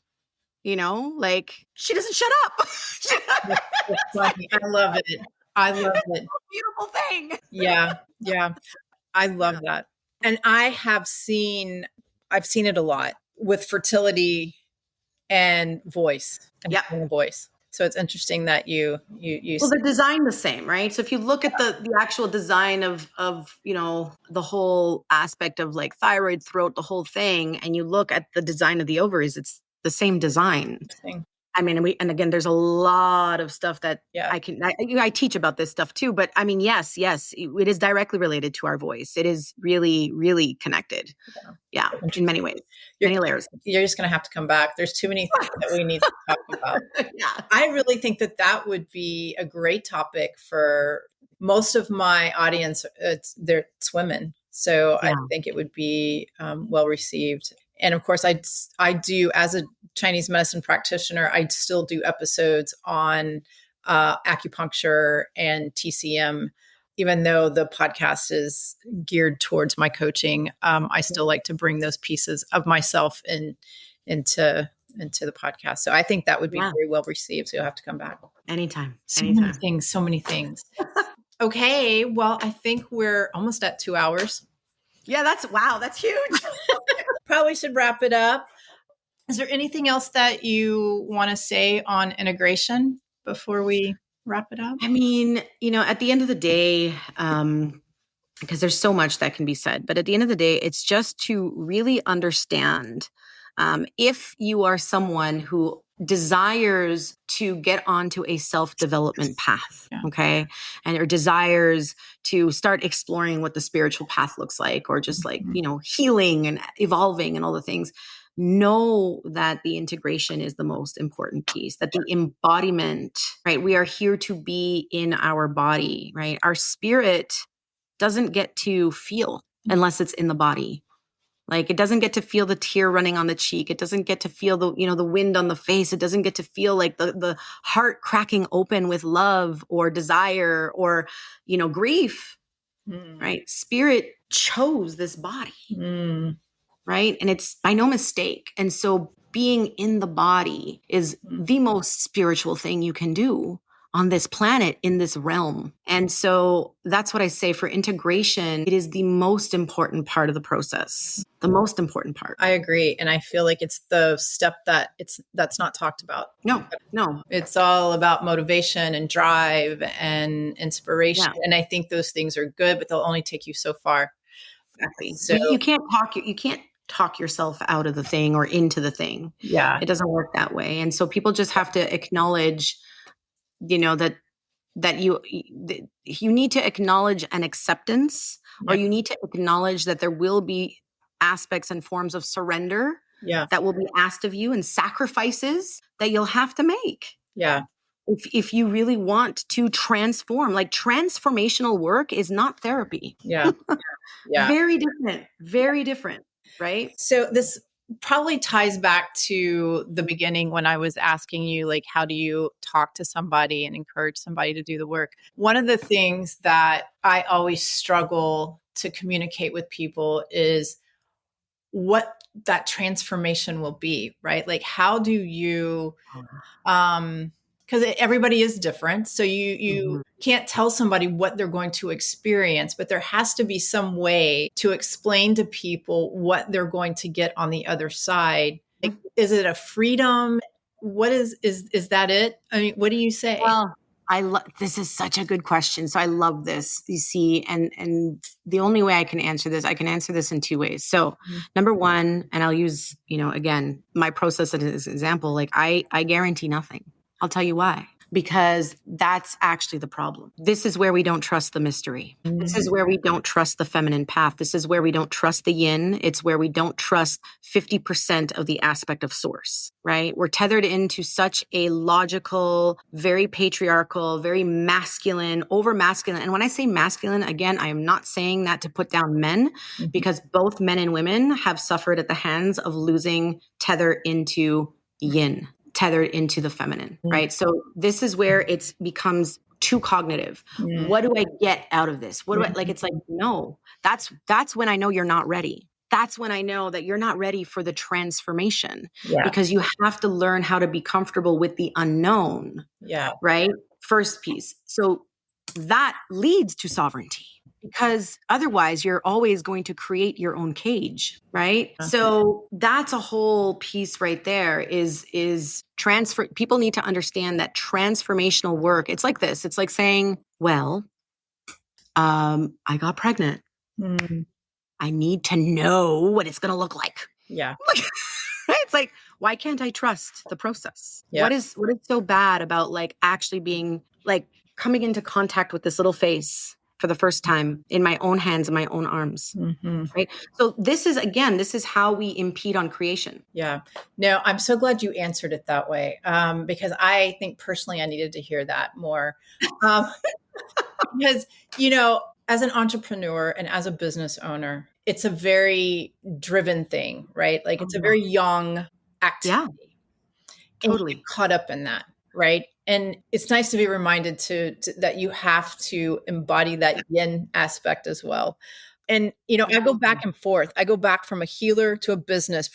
you know, like she doesn't shut up. I love it. I love it. Beautiful thing. Yeah. Yeah. I love that. And I've seen it a lot with fertility and voice and having a voice. So it's interesting that you well, they're designed the same, right? So if you look at the actual design of, you know, the whole aspect of like thyroid, throat, the whole thing, and you look at the design of the ovaries, it's the same design. I mean, and again, there's a lot of stuff that I teach about this stuff too, but I mean, yes, it is directly related to our voice. It is really, really connected. Yeah, in many ways, many layers. You're just going to have to come back. There's too many things that we need to talk about. I really think that would be a great topic for most of my audience. It's women. So I think it would be well received. And of course, I do, as a Chinese medicine practitioner, I still do episodes on acupuncture and TCM. Even though the podcast is geared towards my coaching, I still like to bring those pieces of myself into the podcast. So I think that would be very well received. So you'll have to come back. Anytime. So many things. Okay. Well, I think we're almost at 2 hours. Yeah, that's huge. Probably should wrap it up. Is there anything else that you want to say on integration before we wrap it up? I mean, you know, at the end of the day, because there's so much that can be said, but at the end of the day, it's just to really understand if you are someone who desires to get onto a self-development path, okay, and or desires to start exploring what the spiritual path looks like, or just like, you know, healing and evolving and all the things, know that the integration is the most important piece, that the embodiment, right? We are here to be in our body, right? Our spirit doesn't get to feel unless it's in the body. Like it doesn't get to feel the tear running on the cheek. It doesn't get to feel the, you know, the wind on the face. It doesn't get to feel like the heart cracking open with love or desire or, you know, grief, right? Spirit chose this body, right? And it's by no mistake. And so being in the body is the most spiritual thing you can do on this planet, in this realm. And so that's what I say for integration. It is the most important part of the process, the most important part. I agree. And I feel like it's the step that's not talked about. No. It's all about motivation and drive and inspiration. Yeah. And I think those things are good, but they'll only take you so far. Exactly. So you can't talk yourself out of the thing or into the thing. Yeah. It doesn't work that way. And so people just have to acknowledge, you know, that you need to acknowledge an acceptance, or you need to acknowledge that there will be aspects and forms of surrender that will be asked of you, and sacrifices that you'll have to make. Yeah. If you really want to transform, like transformational work is not therapy. Yeah. Yeah. Very different, right? So this probably ties back to the beginning when I was asking you, like, how do you talk to somebody and encourage somebody to do the work? One of the things that I always struggle to communicate with people is what that transformation will be, right? Like, how do you, because everybody is different. So you can't tell somebody what they're going to experience, but there has to be some way to explain to people what they're going to get on the other side. Like, is it a freedom? what is that it? I mean, what do you say? Well, this is such a good question. So I love this. You see, and the only way I can answer this in two ways. So number one, and I'll use, again, my process as an example, like I guarantee nothing. I'll tell you why. Because that's actually the problem. This is where we don't trust the mystery. This is where we don't trust the feminine path. This is where we don't trust the yin. It's where we don't trust 50% of the aspect of source, right? We're tethered into such a logical, very patriarchal, very masculine, over masculine. And when I say masculine, again, I am not saying that to put down men, because both men and women have suffered at the hands of losing tether into yin, tethered into the feminine, right? So this is where it becomes too cognitive. What do I get out of this? What do I like? It's like, no, that's when I know you're not ready. That's when I know that you're not ready for the transformation, because you have to learn how to be comfortable with the unknown. Right. First piece. So that leads to sovereignty, because otherwise you're always going to create your own cage, right? So that's a whole piece right there is transfer. People need to understand that transformational work. It's like this. It's like saying, well, I got pregnant. I need to know what it's going to look like. Yeah. It's like, why can't I trust the process? What is so bad about like actually being like coming into contact with this little face for the first time in my own hands and my own arms, right? So this is how we impede on creation. Yeah. No, I'm so glad you answered it that way, because I think personally I needed to hear that more. Because, as an entrepreneur and as a business owner, it's a very driven thing, right? Like it's a very young activity. Yeah, totally. And caught up in that, right? And it's nice to be reminded to that you have to embody that yin aspect as well. And, I go back and forth. I go back from a healer to a business,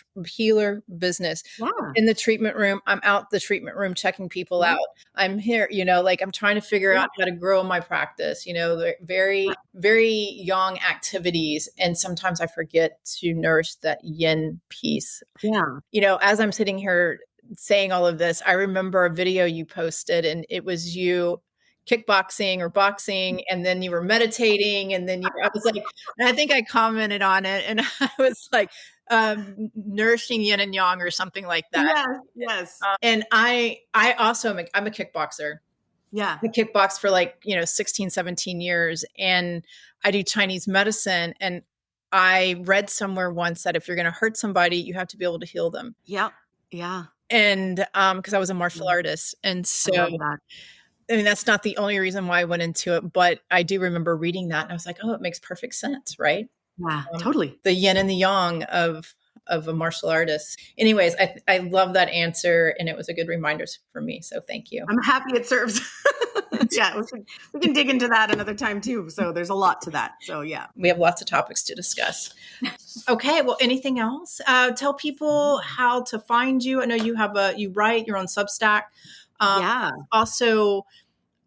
business. Yeah. In the treatment room, I'm out the treatment room checking people out. I'm here, like I'm trying to figure out how to grow my practice, they're very, very young activities. And sometimes I forget to nourish that yin piece. Yeah. As I'm sitting here saying all of this, I remember a video you posted, and it was you kickboxing or boxing, and then you were meditating, and then I was like, and I think I commented on it, and I was like, nourishing yin and yang or something like that. Yes. And I also I'm a kickboxer. Yeah. I kickboxed for 16, 17 years, and I do Chinese medicine. And I read somewhere once that if you're going to hurt somebody, you have to be able to heal them. Yep. Yeah. And because I was a martial artist, and so I mean, that's not the only reason why I went into it, but I do remember reading that and I was like, oh, it makes perfect sense, right? Yeah, totally. The yin and the yang of a martial artist. Anyways, I love that answer, and it was a good reminder for me. So thank you. I'm happy it serves. Yeah, we can dig into that another time too. So there's a lot to that. So yeah. We have lots of topics to discuss. Okay. Well, anything else? Tell people how to find you. I know you write, you're on Substack. Also,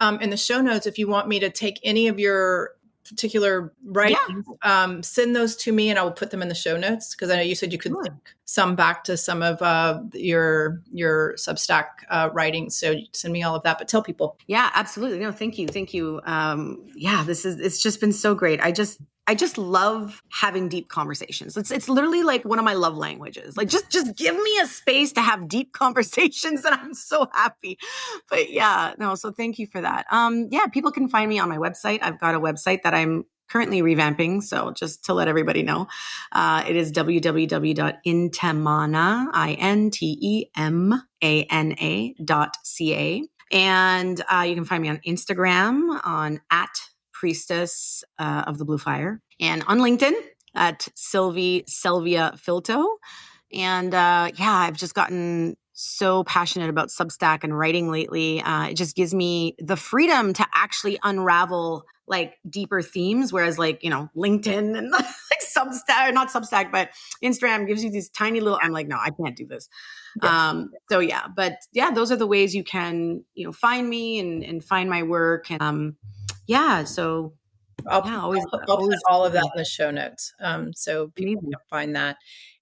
in the show notes, if you want me to take any of your particular writings, send those to me and I will put them in the show notes, because I know you said you could link some back to some of your Substack writings. So send me all of that, but tell people. Yeah, absolutely. No, thank you. It's just been so great. I just love having deep conversations. It's literally like one of my love languages. Like just give me a space to have deep conversations and I'm so happy. But so thank you for that. People can find me on my website. I've got a website that I'm currently revamping. So just to let everybody know, it is www.intemana.ca. And you can find me on Instagram on @priestess of the blue fire, and on LinkedIn at Sylvie Filteau. And I've just gotten so passionate about Substack and writing lately. It just gives me the freedom to actually unravel like deeper themes, whereas LinkedIn and like Substack, not Substack, but Instagram gives you these tiny little, I'm like, no, I can't do this. Those are the ways you can, find me and find my work. And so I'll put all of that in the show notes, so people can find that.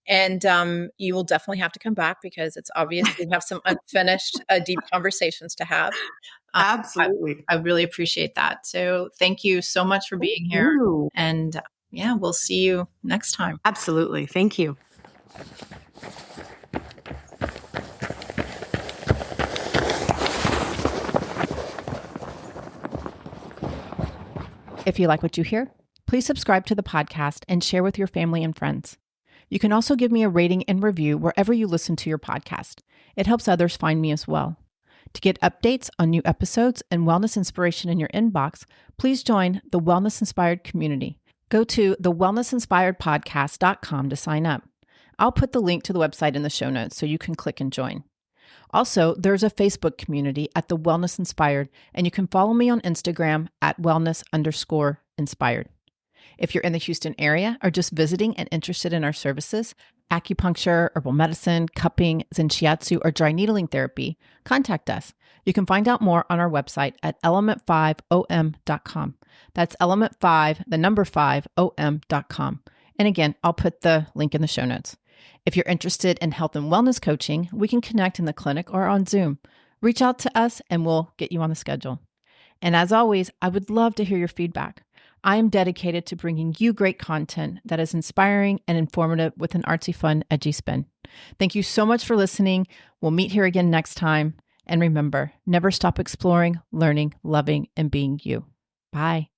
And you will definitely have to come back because it's obvious we have some unfinished, deep conversations to have. Absolutely. I really appreciate that. So thank you so much for being here. And yeah, we'll see you next time. Absolutely. Thank you. If you like what you hear, please subscribe to the podcast and share with your family and friends. You can also give me a rating and review wherever you listen to your podcast. It helps others find me as well. To get updates on new episodes and wellness inspiration in your inbox, please join the Wellness Inspired community. Go to thewellnessinspiredpodcast.com to sign up. I'll put the link to the website in the show notes so you can click and join. Also, there's a Facebook community at The Wellness Inspired, and you can follow me on Instagram at wellness_inspired. If you're in the Houston area or just visiting and interested in our services, acupuncture, herbal medicine, cupping, zen shiatsu, or dry needling therapy, contact us. You can find out more on our website at element5om.com. That's element5om.com. And again, I'll put the link in the show notes. If you're interested in health and wellness coaching, we can connect in the clinic or on Zoom. Reach out to us and we'll get you on the schedule. And as always, I would love to hear your feedback. I am dedicated to bringing you great content that is inspiring and informative with an artsy, fun, edgy spin. Thank you so much for listening. We'll meet here again next time. And remember, never stop exploring, learning, loving, and being you. Bye.